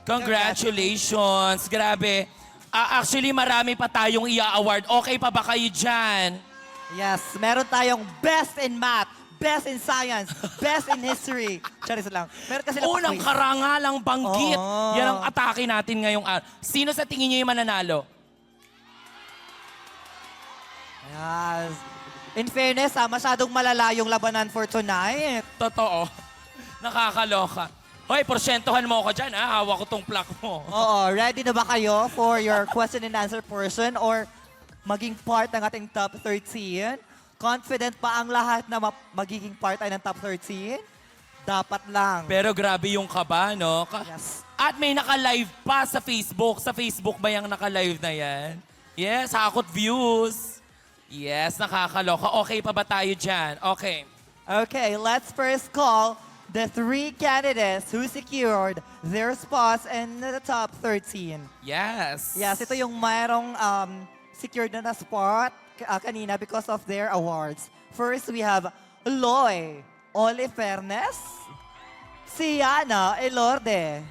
Speaker 1: Congratulations. Grabe. Actually, marami pa tayong i-award. Okay pa ba kayo dyan?
Speaker 2: Yes, meron tayong best in math, best in science, best in history. Charis lang. Meron kasi
Speaker 1: Unang karangalang banggit.
Speaker 2: Oo.
Speaker 1: Yan ang atake natin ngayong araw. Sino sa tingin niyo yung mananalo?
Speaker 2: Yes. In fairness, masyadong malala yung labanan for tonight.
Speaker 1: Totoo. Nakakaloka. Hoy, porsyentuhan mo ako dyan, ha? Hawak ko tong plaque mo.
Speaker 2: Oo, ready na ba kayo for your question and answer portion or maging part ng ating top 13? Confident pa ang lahat na magiging part ay ng top 13? Dapat lang.
Speaker 1: Pero grabe yung kaba, no?
Speaker 2: Yes.
Speaker 1: At may naka-live pa sa Facebook. Sa Facebook ba yung naka-live na yan? Yes, hakot views. Yes, nakakaloka. Okay pa ba tayo dyan? Okay.
Speaker 2: Okay, let's first call the 3 candidates who secured their spots in the top 13.
Speaker 1: Yes.
Speaker 2: Yes, ito yung mayroong secured na spot kanina because of their awards. First, we have Loy Olifernes. si Yana Elorde.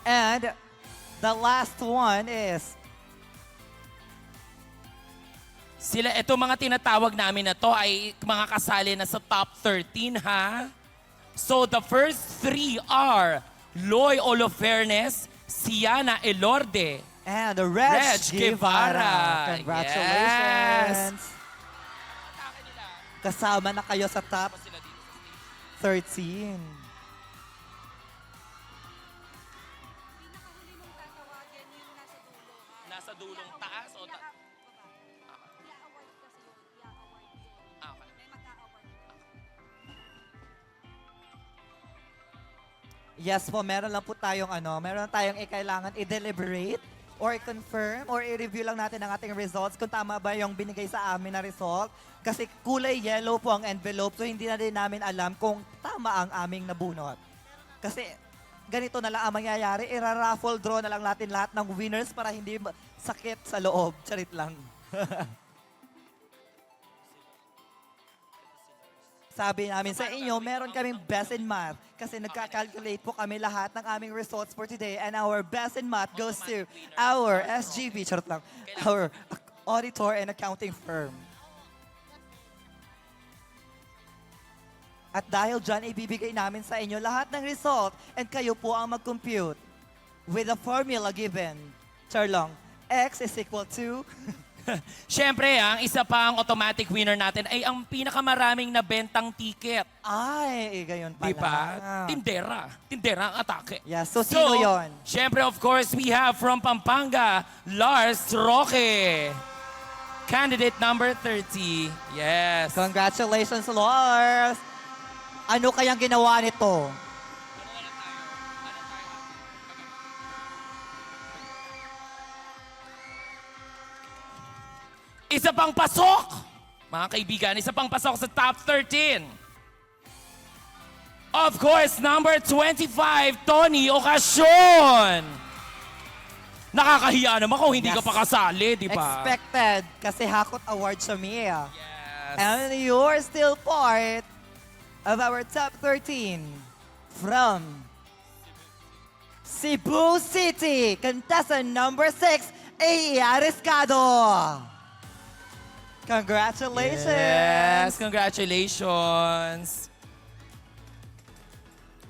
Speaker 2: And the last one is
Speaker 1: Sila, ito mga tinatawag namin na to ay mga kasali na sa top 13, ha? So, the first three are Loy Olofernes, Siana Elorde,
Speaker 2: and Reg
Speaker 1: Reg Guevara.
Speaker 2: Guevara. Congratulations.
Speaker 1: Yes.
Speaker 2: Kasama na kayo sa top 13.
Speaker 3: Pinakahuli mong tatawagan yung nasa dulo.
Speaker 1: Nasa dulong taas o
Speaker 3: I-award kasi yun. I-award yun.
Speaker 1: Okay.
Speaker 3: May mag-a-award.
Speaker 2: Yes po, meron lang po tayong meron tayong kailangan i-deliberate or i-confirm or i-review lang natin ang ating results kung tama ba yung binigay sa amin na result. Kasi kulay yellow po ang envelope, so hindi na din namin alam kung tama ang aming nabunot. Kasi ganito na lang ang mangyayari, ira-raffle draw na lang natin lahat ng winners para hindi sakit sa loob. Charit lang. Sabi namin sa inyo, meron kaming best in math kasi nagka-calculate po kami lahat ng aming results for today and our best in math goes to our SGB, charot lang, our auditor and accounting firm. At dahil dyan, ibibigay namin sa inyo lahat ng result and kayo po ang mag-compute with the formula given. Charlong, X is equal to...
Speaker 1: Siyempre, ang isa pang automatic winner natin ay ang pinakamaraming nabentang ticket.
Speaker 2: Ay, gayon pala.
Speaker 1: Diba? Tindera. Tindera ang atake.
Speaker 2: Yes, so sino yon?
Speaker 1: Siyempre, of course, we have from Pampanga, Lars Roque. Candidate number 30. Yes.
Speaker 2: Congratulations, Lars! Ano kayang ginawa nito?
Speaker 1: Isa pang pasok! Mga kaibigan, isa pang pasok sa top 13. Of course, number 25, Tony Ocasio. Nakakahiya naman kung hindi ka
Speaker 2: Yes.
Speaker 1: pa kasali, di ba?
Speaker 2: Expected, kasi Hakot Award siya, Mia.
Speaker 1: Yes.
Speaker 2: And you're still part of our top 13 from Cebu City, contestant number 6, Ariscado. Congratulations!
Speaker 1: Yes, congratulations.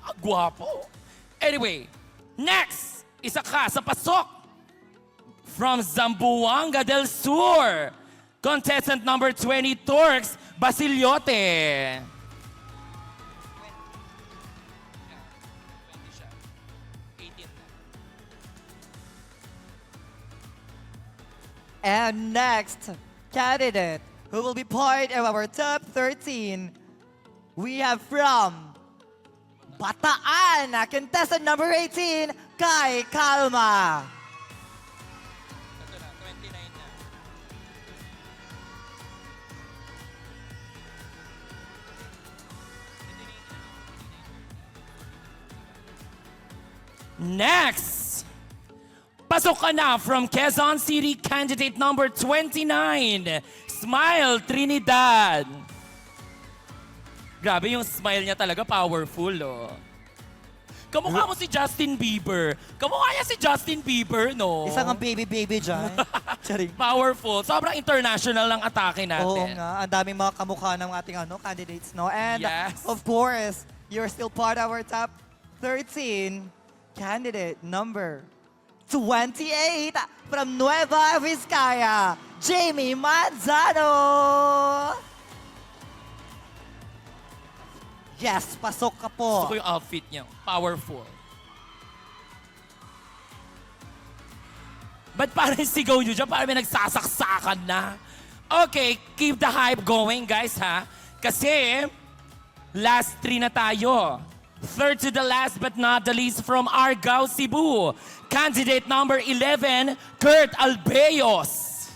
Speaker 1: Ang gwapo. Anyway, next, isa ka sa pasok from Zamboanga del Sur. Contestant number 20, Turks Basiliote.
Speaker 2: And next candidate who will be part of our top 13, we have from Bataan, contestant number 18, Kai Kalma.
Speaker 1: Ito na, 29 na. Next! Pasok ka na from Quezon City, candidate number 29, Smile Trinidad. Grabe yung smile niya talaga, powerful, oh. Kamukha mo si Justin Bieber. Kamukha niya si Justin Bieber, no?
Speaker 2: Isang ang baby dyan. Charing.
Speaker 1: Powerful. Sobrang international ng atake natin.
Speaker 2: Oo nga, ang daming mga kamukha ng ating candidates, no? And
Speaker 1: Yes.
Speaker 2: of course, you're still part of our top 13 candidate number 28 from Nueva Vizcaya, Jamie Manzano. Yes, pasok ka po.
Speaker 1: Gusto ko yung outfit niya. Powerful. Ba't parang sigaw nyo dyan? Parang may nagsasaksakan na. Okay, keep the hype going, guys, ha? Kasi, last 3 na tayo. Third to the last but not the least from Argao, Cebu. Candidate number 11, Kurt Albeos.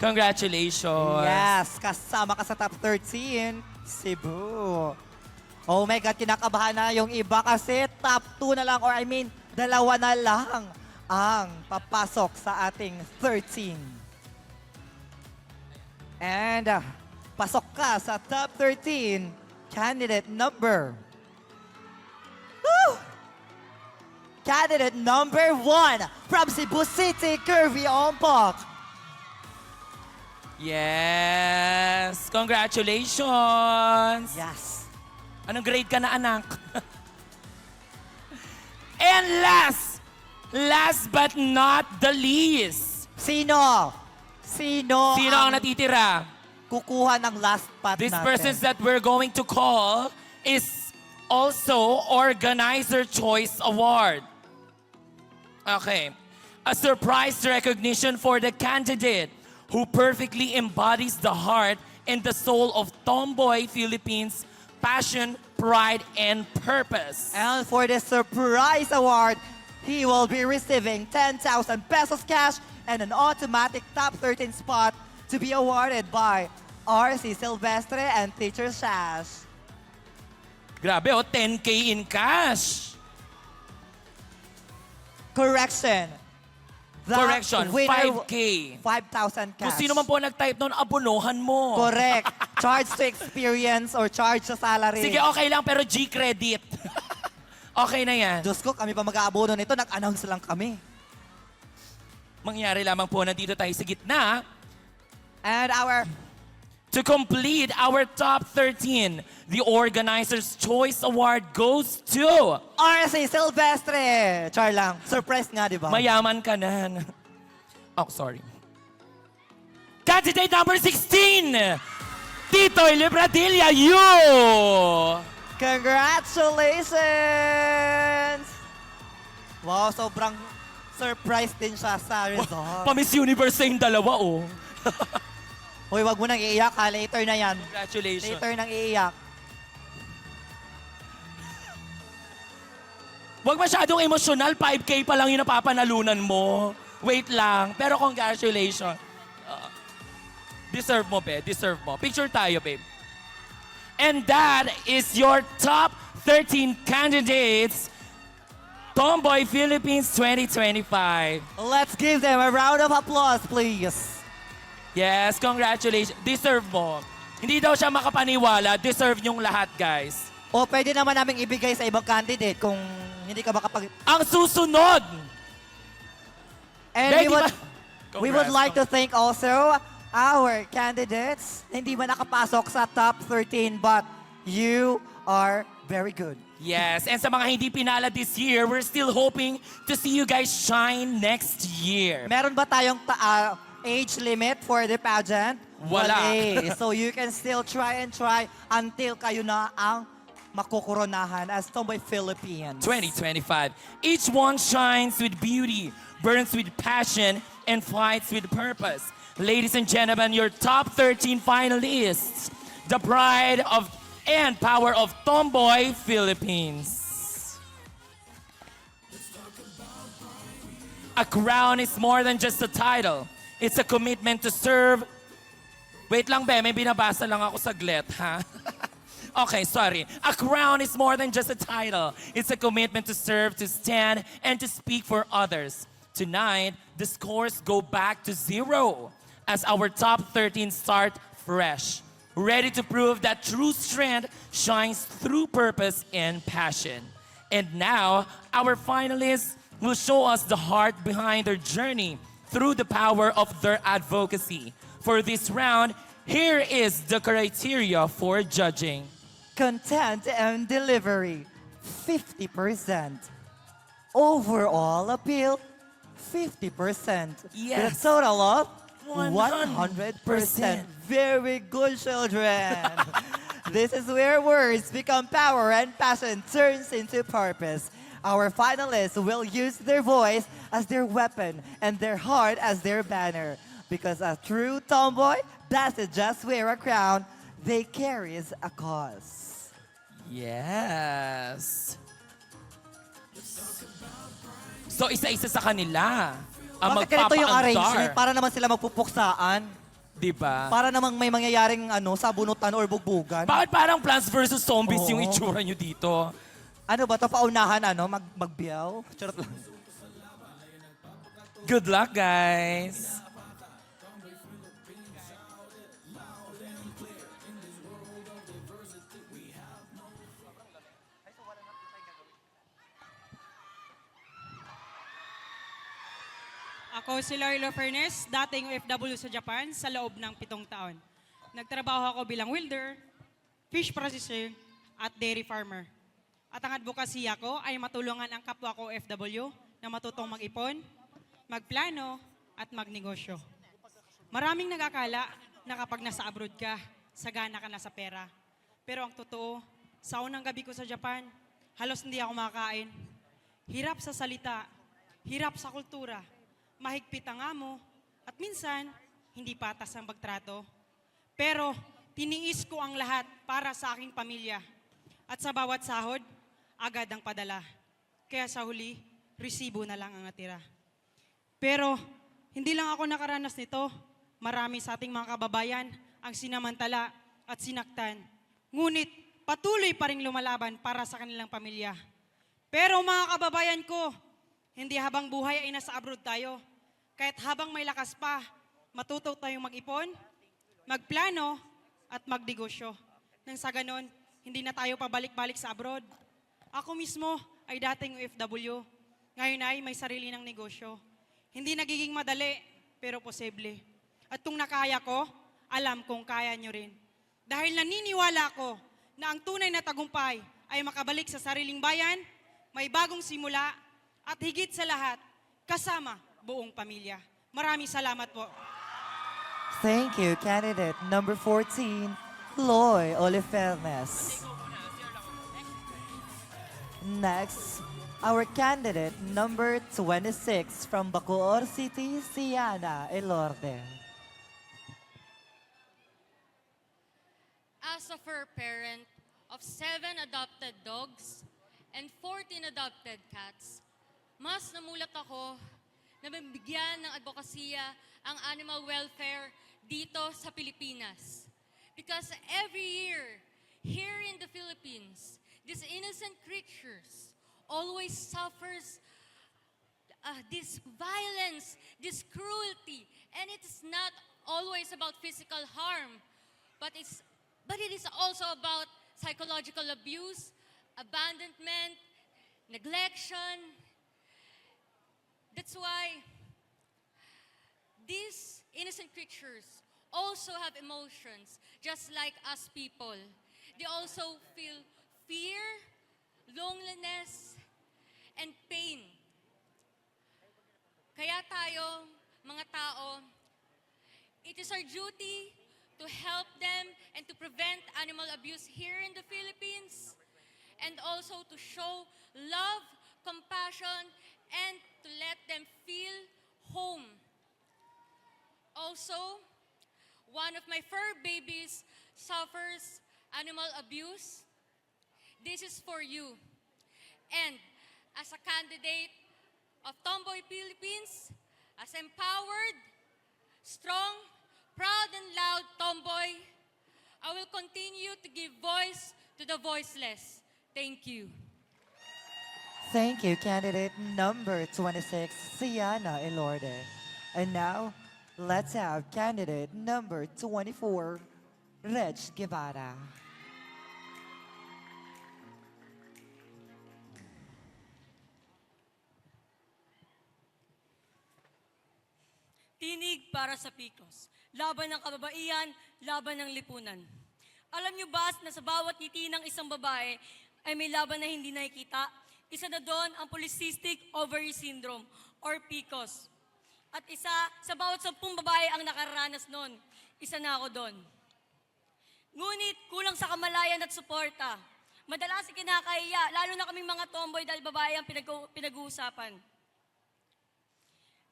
Speaker 1: Congratulations.
Speaker 2: Yes, kasama ka sa top 13, Cebu. Oh my God, kinakabahan na yung iba kasi top 2 na lang or I mean, 2 na lang ang papasok sa ating 13. And Pasok ka sa top 13. Candidate number... Woo! Candidate number 1 from Cebu City, Curvy Ompok.
Speaker 1: Yes! Congratulations!
Speaker 2: Yes.
Speaker 1: Anong grade ka na, anak? And last but not the least,
Speaker 2: Sino? Sino
Speaker 1: ang natitira?
Speaker 2: kukuha ng last spot
Speaker 1: This
Speaker 2: natin?
Speaker 1: person that we're going to call is also Organizer Choice Award. Okay. A surprise recognition for the candidate who perfectly embodies the heart and the soul of Tomboy Philippines' passion, pride, and purpose.
Speaker 2: And for the surprise award, he will be receiving 10,000 pesos cash and an automatic top 13 spot to be awarded by RC Silvestre and Teacher Sash.
Speaker 1: Grabe, 10K in cash.
Speaker 2: Correction. The
Speaker 1: Correction,
Speaker 2: winner-
Speaker 1: 5K.
Speaker 2: 5,000 cash.
Speaker 1: Kung sino man po nag-type noon, abonohan mo.
Speaker 2: Correct. Charge to experience or charge sa salary.
Speaker 1: Sige, okay lang, pero G-credit. Okay na yan.
Speaker 2: Diyos ko, kami pa mag-aabono nito. Nag-announce lang kami.
Speaker 1: Mangyari lamang po, nandito tayo sa gitna.
Speaker 2: And
Speaker 1: To complete our top 13, the Organizer's Choice Award goes to...
Speaker 2: RC Silvestre. Char lang. Surprise nga, di ba?
Speaker 1: Mayaman ka na. Oh, sorry. Candidate number 16, Titoy Libradilla, you!
Speaker 2: Congratulations! Wow, sobrang surprise din siya sa result.
Speaker 1: Pa-Miss Universe na yung dalawa, oh.
Speaker 2: Hoy, wag mo nang iiyak ha. Later na yan.
Speaker 1: Congratulations.
Speaker 2: Later nang iiyak.
Speaker 1: Huwag masyadong emosyonal, 5K pa lang yung napapanalunan mo. Wait lang, pero congratulations. Deserve mo, babe. Deserve mo. Picture tayo, babe. And that is your top 13 candidates, Tomboy Philippines 2025.
Speaker 2: Let's give them a round of applause, please.
Speaker 1: Yes, congratulations. Deserve mo. Hindi daw siya makapaniwala. Deserve niyong lahat, guys.
Speaker 2: O pwede naman namin ibigay sa ibang candidate kung hindi ka makapag...
Speaker 1: Ang susunod!
Speaker 2: And
Speaker 1: Becky,
Speaker 2: we would like to thank also our candidates. Hindi man nakapasok sa top 13, but you are very good.
Speaker 1: Yes, and sa mga hindi pinala this year, we're still hoping to see you guys shine next year.
Speaker 2: Meron ba tayong age limit for the pageant?
Speaker 1: Wala.
Speaker 2: So you can still try until kayo na ang makukoronahan as Tomboy Philippines.
Speaker 1: 2025. Each one shines with beauty, burns with passion, and fights with purpose. Ladies and gentlemen, your top 13 finalists, the pride of and power of Tomboy Philippines. A crown is more than just a title. It's a commitment to serve. Wait lang, be. May binabasa lang ako saglit, ha? Okay, sorry. A crown is more than just a title. It's a commitment to serve, to stand, and to speak for others. Tonight, the scores go back to 0 as our top 13 start fresh, ready to prove that true strength shines through purpose and passion. And now, our finalists will show us the heart behind their journey through the power of their advocacy. For this round, here is the criteria for judging.
Speaker 2: Content and delivery, 50%. Overall appeal, 50%.
Speaker 1: Yes.
Speaker 2: With a total of
Speaker 1: 100%.
Speaker 2: 100%. Very good, children. This is where words become power and passion turns into purpose. Our finalists will use their voice as their weapon and their heart as their banner. Because a true tomboy doesn't just wear a crown, they carries a cause.
Speaker 1: Yes. So, isa-isa sa kanila ang
Speaker 2: Bakit ganito yung arrangement?
Speaker 1: magpapaandar.
Speaker 2: Para naman sila magpupuksaan.
Speaker 1: Diba?
Speaker 2: Para namang may mangyayaring sabunutan or bugbugan.
Speaker 1: Bakit parang Plants vs. Zombies yung
Speaker 2: Oo.
Speaker 1: itsura nyo dito?
Speaker 2: Ano ba to? Paunahan magbiyaw? Charot lang.
Speaker 1: Good luck, guys.
Speaker 5: Ako si Laila Fernez, dating OFW sa Japan sa loob ng 7 taon. Nagtrabaho ako bilang welder, fish processor, at dairy farmer. At ang advocacy ko ay matulungan ang kapwa ko OFW na matutong mag-ipon, magplano, at magnegosyo. Maraming nagakala na kapag nasa abroad ka, sagana ka na sa pera. Pero ang totoo, sa unang gabi ko sa Japan, halos hindi ako makakain. Hirap sa salita, hirap sa kultura, mahigpit ang amo, at minsan, hindi patas ang pagtrato. Pero, tiniis ko ang lahat para sa aking pamilya. At sa bawat sahod, agad ang padala. Kaya sa huli, resibo na lang ang natira. Pero, hindi lang ako nakaranas nito. Marami sa ating mga kababayan ang sinamantala at sinaktan. Ngunit, patuloy pa rin lumalaban para sa kanilang pamilya. Pero mga kababayan ko, hindi habang buhay ay nasa abroad tayo. Kahit habang may lakas pa, matuto tayong mag-ipon, magplano, at magnegosyo. Nang sa ganon, hindi na tayo pabalik-balik sa abroad. Ako mismo ay dating OFW. Ngayon ay may sarili ng negosyo. Hindi nagiging madali, pero posible. At kung nakaya ko, alam kong kaya nyo rin. Dahil naniniwala ko na ang tunay na tagumpay ay makabalik sa sariling bayan, may bagong simula, at higit sa lahat, kasama buong pamilya. Maraming salamat po.
Speaker 2: Thank you, candidate number 14, Loy Olifernes. Next, our candidate number 26 from Bacoor City, Siana Elorde.
Speaker 6: As a fur parent of 7 adopted dogs and 14 adopted cats, mas namulat ako na mabigyan ng advokasya ang animal welfare dito sa Pilipinas. Because every year, here in the Philippines, these innocent creatures always suffers this violence, this cruelty, and it is not always about physical harm, but it is also about psychological abuse, abandonment, neglection. That's why these innocent creatures also have emotions, just like us people. They also feel fear, loneliness, and pain. Kaya tayo, mga tao, it is our duty to help them and to prevent animal abuse here in the Philippines, and also to show love, compassion, and to let them feel home. Also, one of my fur babies suffers animal abuse. This is for you. And as a candidate of Tomboy Philippines, as empowered, strong, proud and loud tomboy, I will continue to give voice to the voiceless. Thank you.
Speaker 2: Thank you, candidate number 26, Siana Elorde. And now, let's have candidate number 24, Reg Guevara.
Speaker 7: Tinig para sa Picos. Laban ng kababaihan, laban ng lipunan. Alam niyo ba na sa bawat ngiti ng isang babae ay may laban na hindi nakikita? Isa na doon ang polycystic ovary syndrome or PCOS. At isa sa bawat 10 babae ang nakaranas noon. Isa na ako doon. Ngunit kulang sa kamalayan at suporta. Madalas ikinakahiya, lalo na kaming mga tomboy dahil babae ang pinag-uusapan.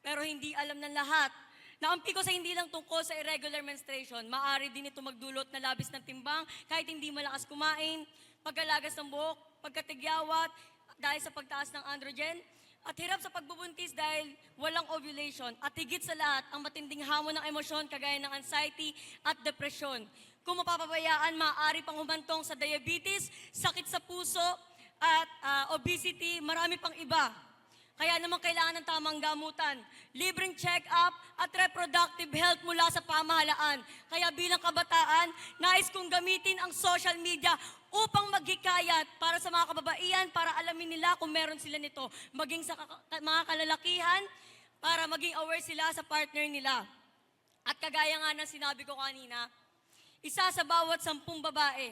Speaker 7: Pero hindi alam ng lahat na ang PCOS ay hindi lang tungkol sa irregular menstruation. Maaari din ito magdulot na labis ng timbang kahit hindi malakas kumain, pagkalagas ng buhok, pagkatigyawat dahil sa pagtaas ng androgen, at hirap sa pagbubuntis dahil walang ovulation. At higit sa lahat, ang matinding hamon ng emosyon kagaya ng anxiety at depression. Kung mapapabayaan, maaari pang humantong sa diabetes, sakit sa puso, at obesity, marami pang iba. Kaya naman kailangan ng tamang gamutan, libreng check-up at reproductive health mula sa pamahalaan. Kaya bilang kabataan, nais kong gamitin ang social media upang maghikayat para sa mga kababaihan para alamin nila kung meron sila nito. Maging sa mga kalalakihan, para maging aware sila sa partner nila. At kagaya nga ng sinabi ko kanina, isa sa bawat 10 babae,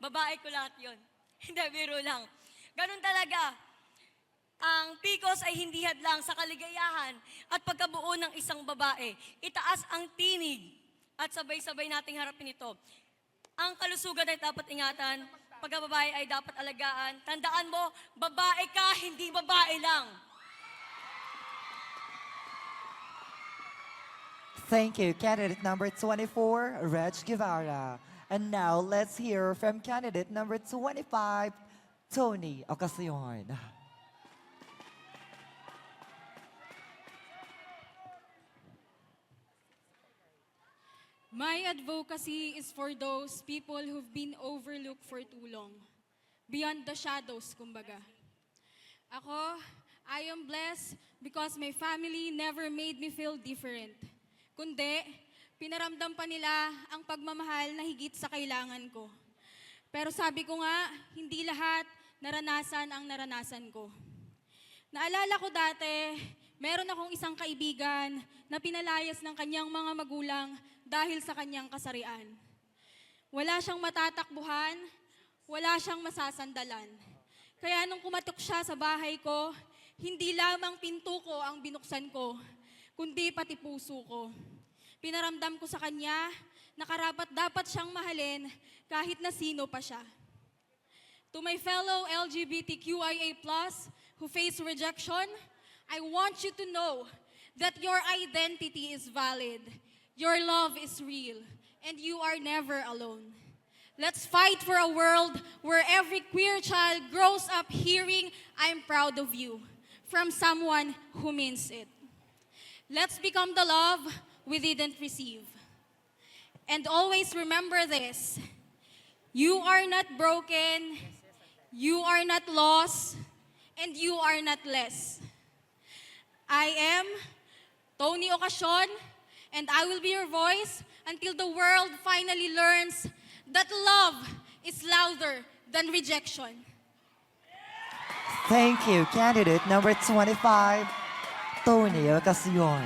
Speaker 7: babae ko lahat yun. Hindi, biro lang. Ganun talaga. Ang PCOS ay hindi hadlang sa kaligayahan at pagkabuo ng isang babae. Itaas ang tinig at sabay-sabay nating harapin ito. Ang kalusugan ay dapat ingatan, pagkababae ay dapat alagaan. Tandaan mo, babae ka, hindi babae lang.
Speaker 2: Thank you, candidate number 24, Reg Guevara. And now, let's hear from candidate number 25, Tony Ocasión.
Speaker 8: My advocacy is for those people who've been overlooked for too long. Beyond the shadows, kumbaga. Ako, I am blessed because my family never made me feel different. Kundi, pinaramdam pa nila ang pagmamahal na higit sa kailangan ko. Pero sabi ko nga, hindi lahat naranasan ang naranasan ko. Naalala ko dati, meron akong isang kaibigan na pinalayas ng kanyang mga magulang dahil sa kanyang kasarian. Wala siyang matatakbuhan, wala siyang masasandalan. Kaya nung kumatok siya sa bahay ko, hindi lamang pinto ko ang binuksan ko, kundi pati puso ko. Pinaramdam ko sa kanya na karapat-dapat siyang mahalin kahit na sino pa siya. To my fellow LGBTQIA+ who face rejection, I want you to know that your identity is valid. Your love is real, and you are never alone. Let's fight for a world where every queer child grows up hearing, "I'm proud of you," from someone who means it. Let's become the love we didn't receive. And always remember this: you are not broken, you are not lost, and you are not less. I am Tony Ocasión, and I will be your voice until the world finally learns that love is louder than rejection.
Speaker 2: Thank you, candidate number 25, Tony Ocasión.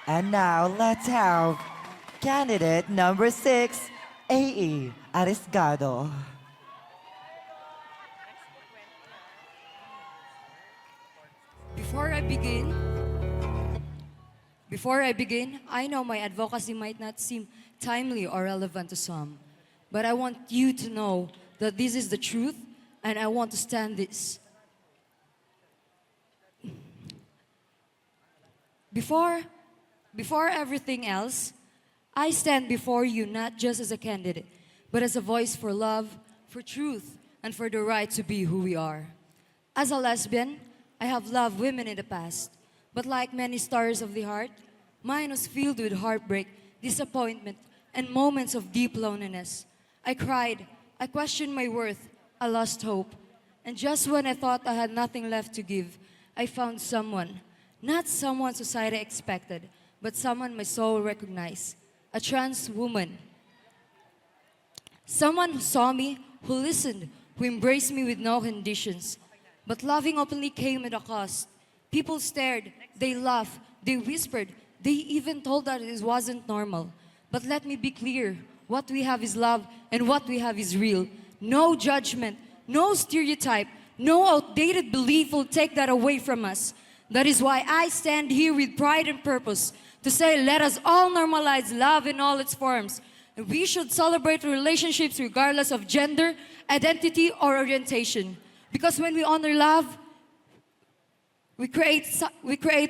Speaker 2: And now, let's have candidate number 6, AE Arisgado.
Speaker 9: Before I begin, I know my advocacy might not seem timely or relevant to some, but I want you to know that this is the truth, and I want to stand this. Before everything else, I stand before you not just as a candidate, but as a voice for love, for truth, and for the right to be who we are. As a lesbian, I have loved women in the past, but like many stars of the heart, mine was filled with heartbreak, disappointment, and moments of deep loneliness. I cried, I questioned my worth, I lost hope. And just when I thought I had nothing left to give, I found someone. Not someone society expected, but someone my soul recognized. A trans woman. Someone who saw me, who listened, who embraced me with no conditions. But loving openly came at a cost. People stared, they laughed, they whispered, they even told that it wasn't normal. But let me be clear, what we have is love and what we have is real. No judgment, no stereotype, no outdated belief will take that away from us. That is why I stand here with pride and purpose to say let us all normalize love in all its forms. And we should celebrate relationships regardless of gender, identity, or orientation. Because when we honor love, we create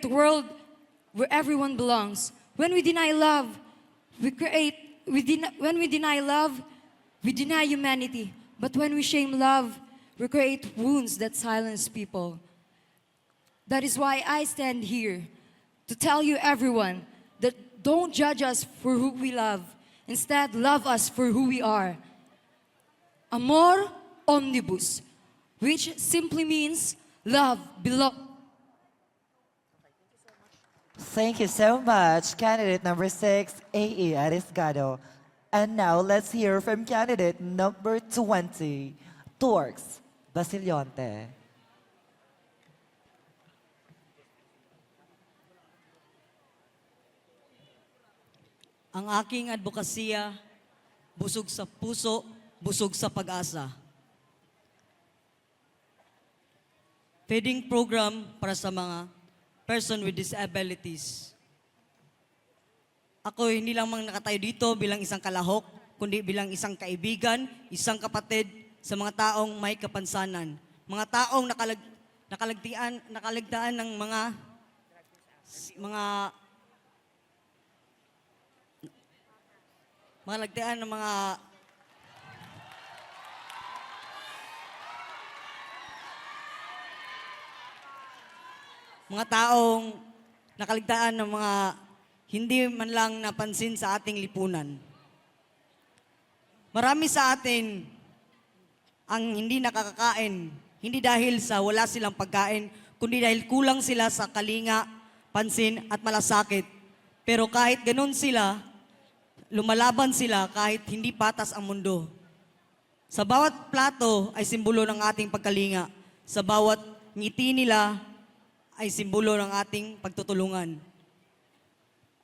Speaker 9: a world where everyone belongs. When we deny love, we deny humanity. But when we shame love, we create wounds that silence people. That is why I stand here to tell you everyone that don't judge us for who we love. Instead, love us for who we are. Amor omnibus, which simply means love belongs.
Speaker 2: Thank you so much, candidate number 6, AE Arisgado. And now let's hear from candidate number 20, Torx Basilionte.
Speaker 7: Ang aking advokasya, busog sa puso, busog sa pag-asa. Feeding program para sa mga person with disabilities. Ako hindi lang nakatayo dito bilang isang kalahok, kundi bilang isang kaibigan, isang kapatid sa mga taong may kapansanan. Mga taong nakalagdaan ng mga taong nakaligtaan ng mga hindi man lang napansin sa ating lipunan. Marami sa atin ang hindi nakakakain, hindi dahil sa wala silang pagkain, kundi dahil kulang sila sa kalinga, pansin at malasakit. Pero kahit ganun sila, lumalaban sila kahit hindi patas ang mundo. Sa bawat plato ay simbolo ng ating pagkalinga. Sa bawat ngiti nila ay simbolo ng ating pagtutulungan.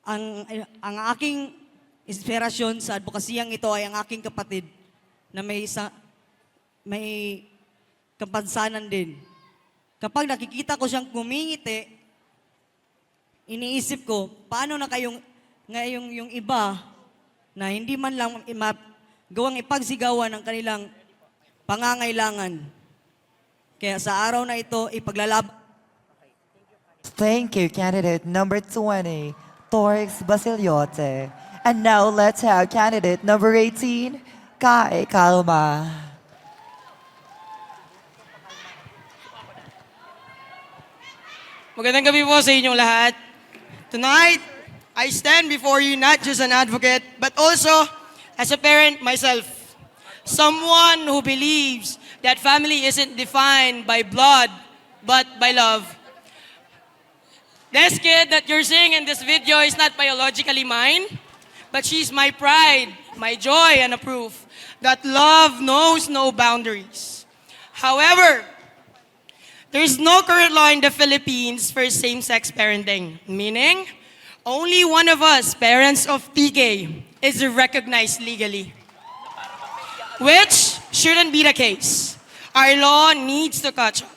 Speaker 7: Ang aking inspirasyon sa advokasiyang ito ay ang aking kapatid na may kapansanan din. Kapag nakikita ko siyang kumingiti, iniisip ko, paano na ngayong yung iba na hindi man lang gawang ipagsigawan ng kanilang pangangailangan. Kaya sa araw na ito, ipaglalab.
Speaker 2: Thank you, candidate number 20, Torx Basiliote. And now let's have candidate number 18, Kai Kalma.
Speaker 10: Magandang gabi po sa inyong lahat. Tonight, I stand before you not just an advocate, but also as a parent myself. Someone who believes that family isn't defined by blood, but by love. This kid that you're seeing in this video is not biologically mine, but she's my pride, my joy, and a proof that love knows no boundaries. However, there's no current law in the Philippines for same-sex parenting, meaning only one of us, parents of TK, is recognized legally, which shouldn't be the case. Our law needs to catch up.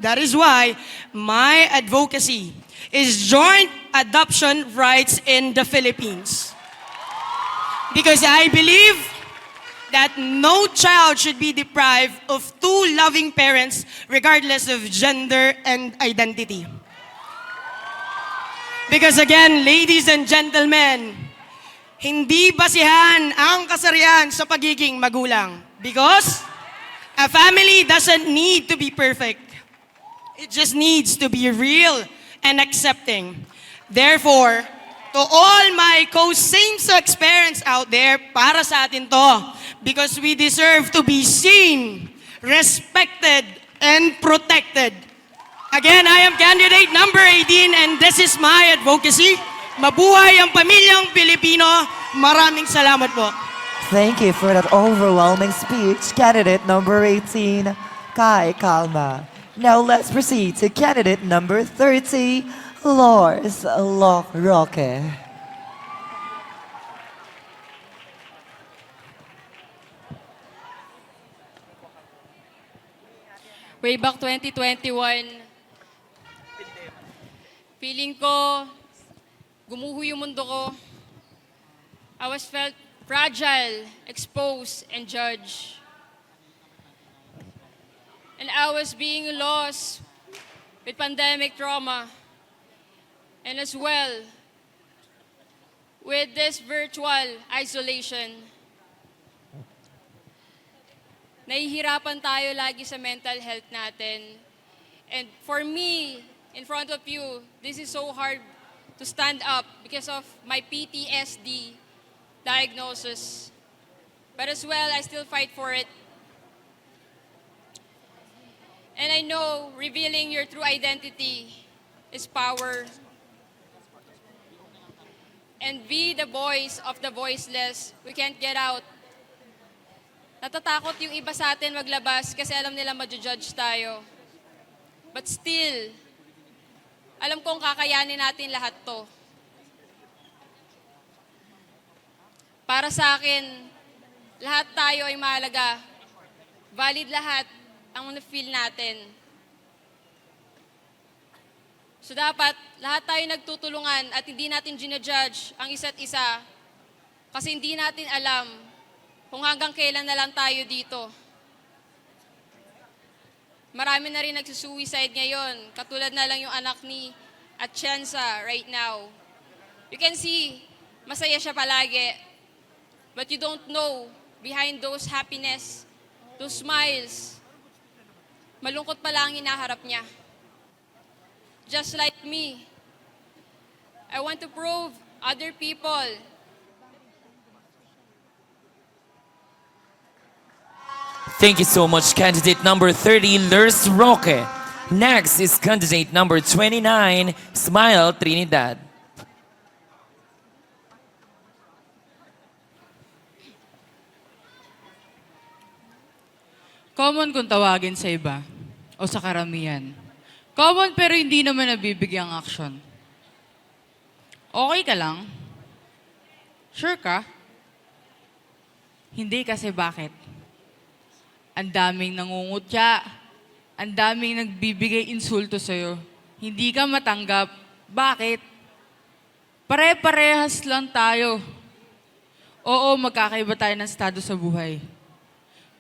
Speaker 10: That is why my advocacy is joint adoption rights in the Philippines. Because I believe that no child should be deprived of two loving parents regardless of gender and identity. Because again, ladies and gentlemen, hindi basihan ang kasarian sa pagiging magulang. Because a family doesn't need to be perfect. It just needs to be real and accepting. Therefore, to all my co-same-sex parents out there, para sa atin to, because we deserve to be seen, respected, and protected. Again, I am candidate number 18 and this is my advocacy. Mabuhay ang pamilyang Pilipino. Maraming salamat po.
Speaker 2: Thank you for that overwhelming speech, candidate number 18, Kai Kalma. Now let's proceed to candidate number 30, Lors Roque.
Speaker 6: Way back 2021, feeling ko, gumuho yung mundo ko. I was felt fragile, exposed, and judged. And I was being lost with pandemic trauma. And as well, with this virtual isolation. Nahihirapan tayo lagi sa mental health natin. And for me, in front of you, this is so hard to stand up because of my PTSD diagnosis. But as well, I still fight for it. And I know revealing your true identity is power. And be the voice of the voiceless. We can't get out. Natatakot yung iba sa atin maglabas kasi alam nila ma-judge tayo. But still, alam kong kakayanin natin lahat to. Para sa akin, lahat tayo ay mahalaga. Valid lahat ang na-feel natin. So dapat lahat tayo nagtutulungan at hindi natin ginajudge ang isa't isa kasi hindi natin alam kung hanggang kailan na lang tayo dito. Marami na rin nagsusuicide ngayon, katulad na lang yung anak ni Atienza right now. You can see, masaya siya palagi, but you don't know behind those happiness, those smiles, malungkot pala ang hinaharap niya. Just like me, I want to prove other people
Speaker 1: Thank you so much, candidate number 30, Lurs Roque. Next is candidate number 29, Smile Trinidad.
Speaker 11: Common kung tawagin sa iba o sa karamihan. Common pero hindi naman nabibigyang action. Okay ka lang? Sure ka? Hindi kasi bakit? Ang daming nangungutya, ang daming nagbibigay insulto sa'yo. Hindi ka matanggap. Bakit? Pare-parehas lang tayo. Oo, magkakaiba tayo ng estado sa buhay.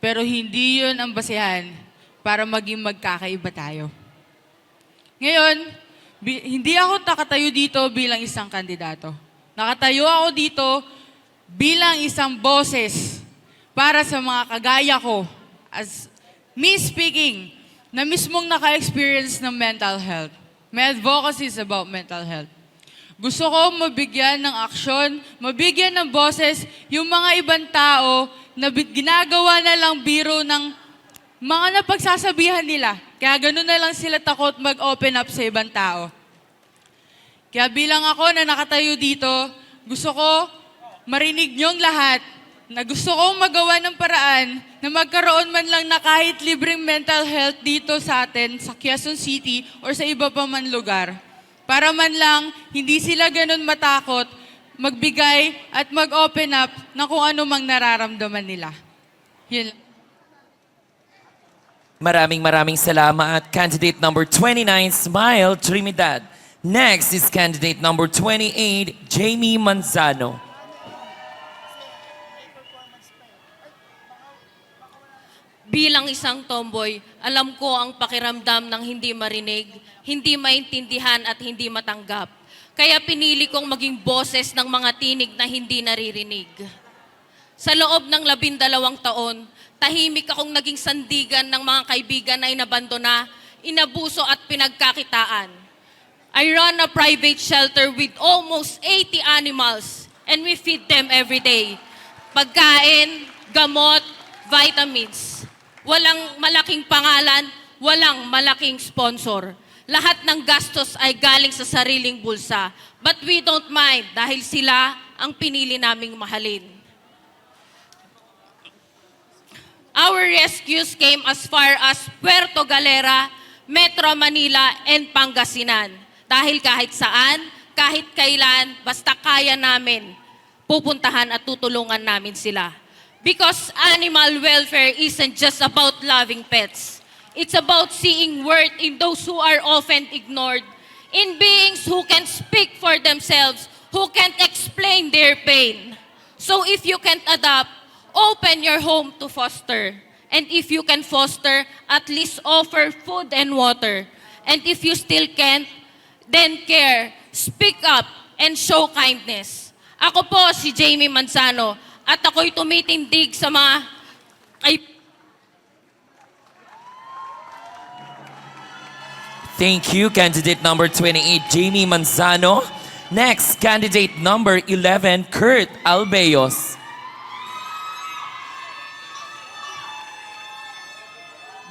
Speaker 11: Pero hindi yun ang basehan para maging magkakaiba tayo. Ngayon, hindi ako nakatayo dito bilang isang kandidato. Nakatayo ako dito bilang isang boses para sa mga kagaya ko as me speaking na mismong naka-experience ng mental health. May advocacies about mental health. Gusto ko mabigyan ng aksyon, mabigyan ng boses yung mga ibang tao na ginagawa na lang biro ng mga napagsasabihan nila. Kaya gano'n na lang sila takot mag-open up sa ibang tao. Kaya bilang ako na nakatayo dito, gusto ko marinig niyong lahat na gusto kong magawa ng paraan na magkaroon man lang na kahit libreng mental health dito sa atin, sa Quezon City or sa iba pa man lugar. Para man lang hindi sila ganun matakot magbigay at mag-open up na kung ano mang nararamdaman nila. Yun.
Speaker 1: Maraming salamat, candidate number 29, Smile Trinidad. Next is candidate number 28, Jamie Manzano.
Speaker 6: bilang isang tomboy, alam ko ang pakiramdam ng hindi marinig, hindi maintindihan at hindi matanggap. Kaya pinili kong maging boses ng mga tinig na hindi naririnig. Sa loob ng 12 taon, tahimik akong naging sandigan ng mga kaibigan na inabandona, inabuso at pinagkakitaan. I run a private shelter with almost 80 animals and we feed them every day. Pagkain, gamot, vitamins. Walang malaking pangalan, walang malaking sponsor. Lahat ng gastos ay galing sa sariling bulsa. But we don't mind dahil sila ang pinili naming mahalin. Our rescues came as far as Puerto Galera, Metro Manila, and Pangasinan. Dahil kahit saan, kahit kailan, basta kaya namin, pupuntahan at tutulungan namin sila. Because animal welfare isn't just about loving pets. It's about seeing worth in those who are often ignored, in beings who can speak for themselves, who can't explain their pain. So if you can't adopt, open your home to foster. And if you can foster, at least offer food and water. And if you still can't, then care, speak up, and show kindness. Ako po si Jamie Manzano at ako'y tumitindig sa mga
Speaker 1: Thank you, candidate number 28, Jamie Manzano. Next, candidate number 11, Kurt Albeos.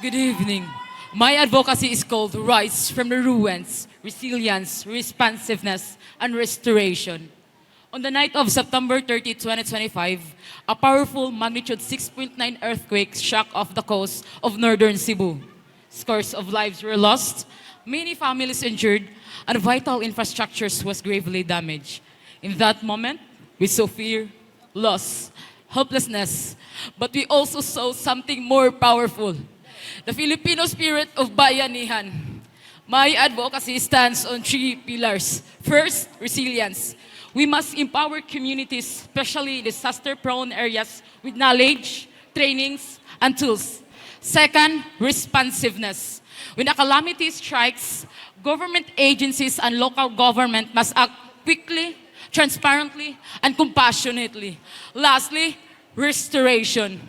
Speaker 12: Good evening. My advocacy is called Rise from the Ruins, Resilience, Responsiveness, and Restoration. On the night of September 30, 2025, a powerful magnitude 6.9 earthquake shook off the coast of northern Cebu. Scores of lives were lost, many families injured, and vital infrastructures was gravely damaged. In that moment, we saw fear, loss, helplessness. But we also saw something more powerful, the Filipino spirit of bayanihan. My advocacy stands on 3 pillars. First, resilience. We must empower communities, especially disaster-prone areas, with knowledge, trainings, and tools. Second, responsiveness. When a calamity strikes, government agencies and local government must act quickly, transparently, and compassionately. Lastly, restoration.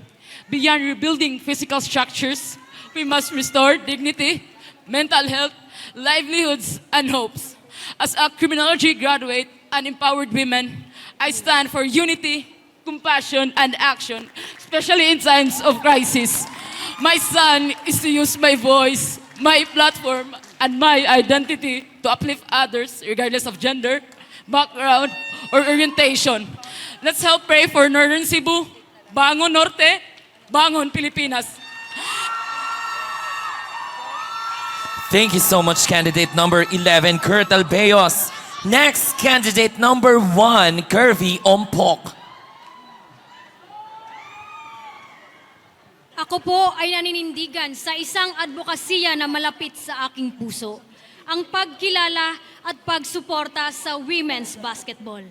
Speaker 12: Beyond rebuilding physical structures, we must restore dignity, mental health, livelihoods, and hopes. As a criminology graduate and empowered women, I stand for unity, compassion, and action, especially in times of crisis. My son is to use my voice, my platform, and my identity to uplift others, regardless of gender, background, or orientation. Let's help pray for Northern Cebu, Bangon Norte, Bangon Pilipinas.
Speaker 1: Thank you so much, candidate number 11, Kurt Albeos. Next, candidate number 1, Curvy Ompok.
Speaker 13: Ako po ay naninindigan sa isang advokasya na malapit sa aking puso, ang pagkilala at pagsuporta sa women's basketball.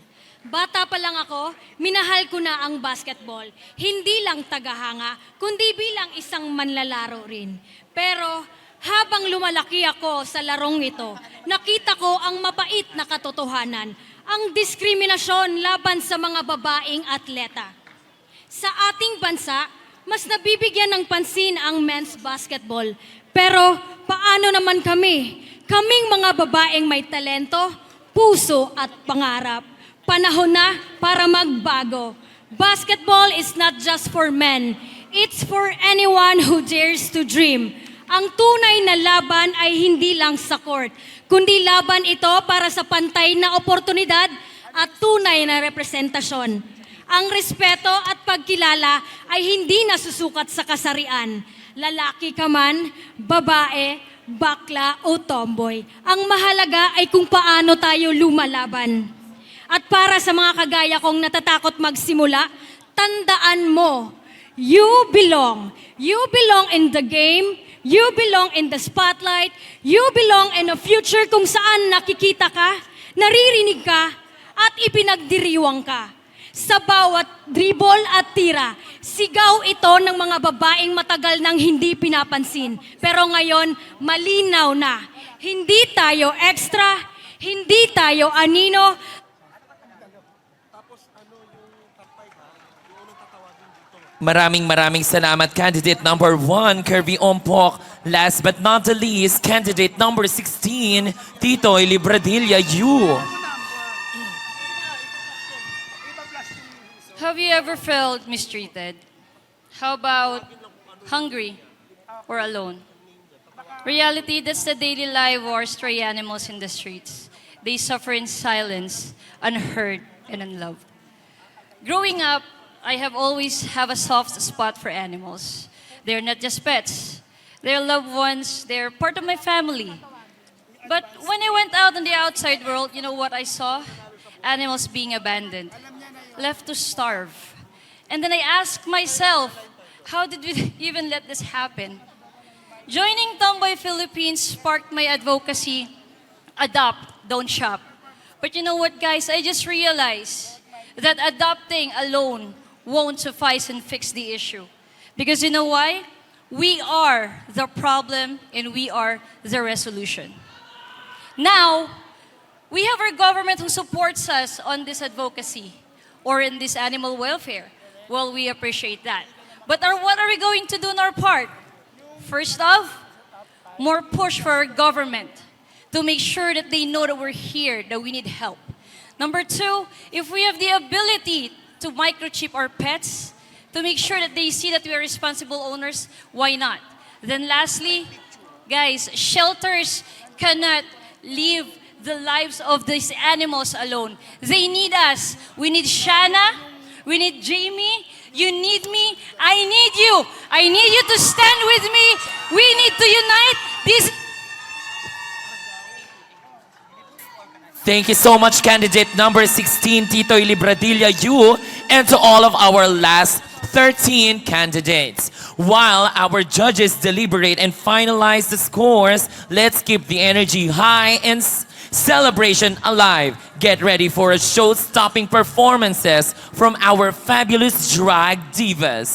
Speaker 13: Bata pa lang ako, minahal ko na ang basketball. Hindi lang tagahanga, kundi bilang isang manlalaro rin. Pero habang lumalaki ako sa larong ito, nakita ko ang mapait na katotohanan, ang diskriminasyon laban sa mga babaeng atleta. Sa ating bansa, mas nabibigyan ng pansin ang men's basketball. Pero paano naman kami? Kaming mga babaeng may talento, puso at pangarap. Panahon na para magbago. Basketball is not just for men. It's for anyone who dares to dream. Ang tunay na laban ay hindi lang sa court, kundi laban ito para sa pantay na oportunidad at tunay na representasyon. Ang respeto at pagkilala ay hindi nasusukat sa kasarian. Lalaki ka man, babae, bakla o tomboy. Ang mahalaga ay kung paano tayo lumalaban. At para sa mga kagaya kong natatakot magsimula, tandaan mo, you belong. You belong in the game, you belong in the spotlight, you belong in a future kung saan nakikita ka, naririnig ka, at ipinagdiriwang ka. Sa bawat dribble at tira, sigaw ito ng mga babaeng matagal nang hindi pinapansin. Pero ngayon, malinaw na. Hindi tayo extra, hindi tayo anino.
Speaker 1: Maraming salamat, candidate number 1, Curvy Ompok. Last but not the least, candidate number 16, Titoy Libradilla Yu.
Speaker 14: Have you ever felt mistreated? How about hungry or alone? Reality, that's the daily life of our stray animals in the streets. They suffer in silence, unheard and unloved. Growing up, I have always have a soft spot for animals. They're not just pets. They're loved ones. They're part of my family. But when I went out in the outside world, you know what I saw? Animals being abandoned, left to starve. And then I asked myself, how did we even let this happen? Joining Tomboy Philippines sparked my advocacy, adopt, don't shop. But you know what, guys? I just realized that adopting alone won't suffice and fix the issue. Because you know why? We are the problem and we are the resolution. Now, we have our government who supports us on this advocacy or in this animal welfare. Well, we appreciate that. But what are we going to do in our part? First off, more push for our government to make sure that they know that we're here, that we need help. Number two, if we have the ability to microchip our pets, to make sure that they see that we are responsible owners, why not? Then lastly, guys, shelters cannot leave the lives of these animals alone. They need us. We need Shana, we need Jamie, you need me, I need you. I need you to stand with me. We need to unite this.
Speaker 1: Thank you so much, candidate number 16, Titoy Libradilla Yu. and to all of our last 13 candidates. While our judges deliberate and finalize the scores, let's keep the energy high and celebration alive. Get ready for a show-stopping performances from our fabulous drag divas.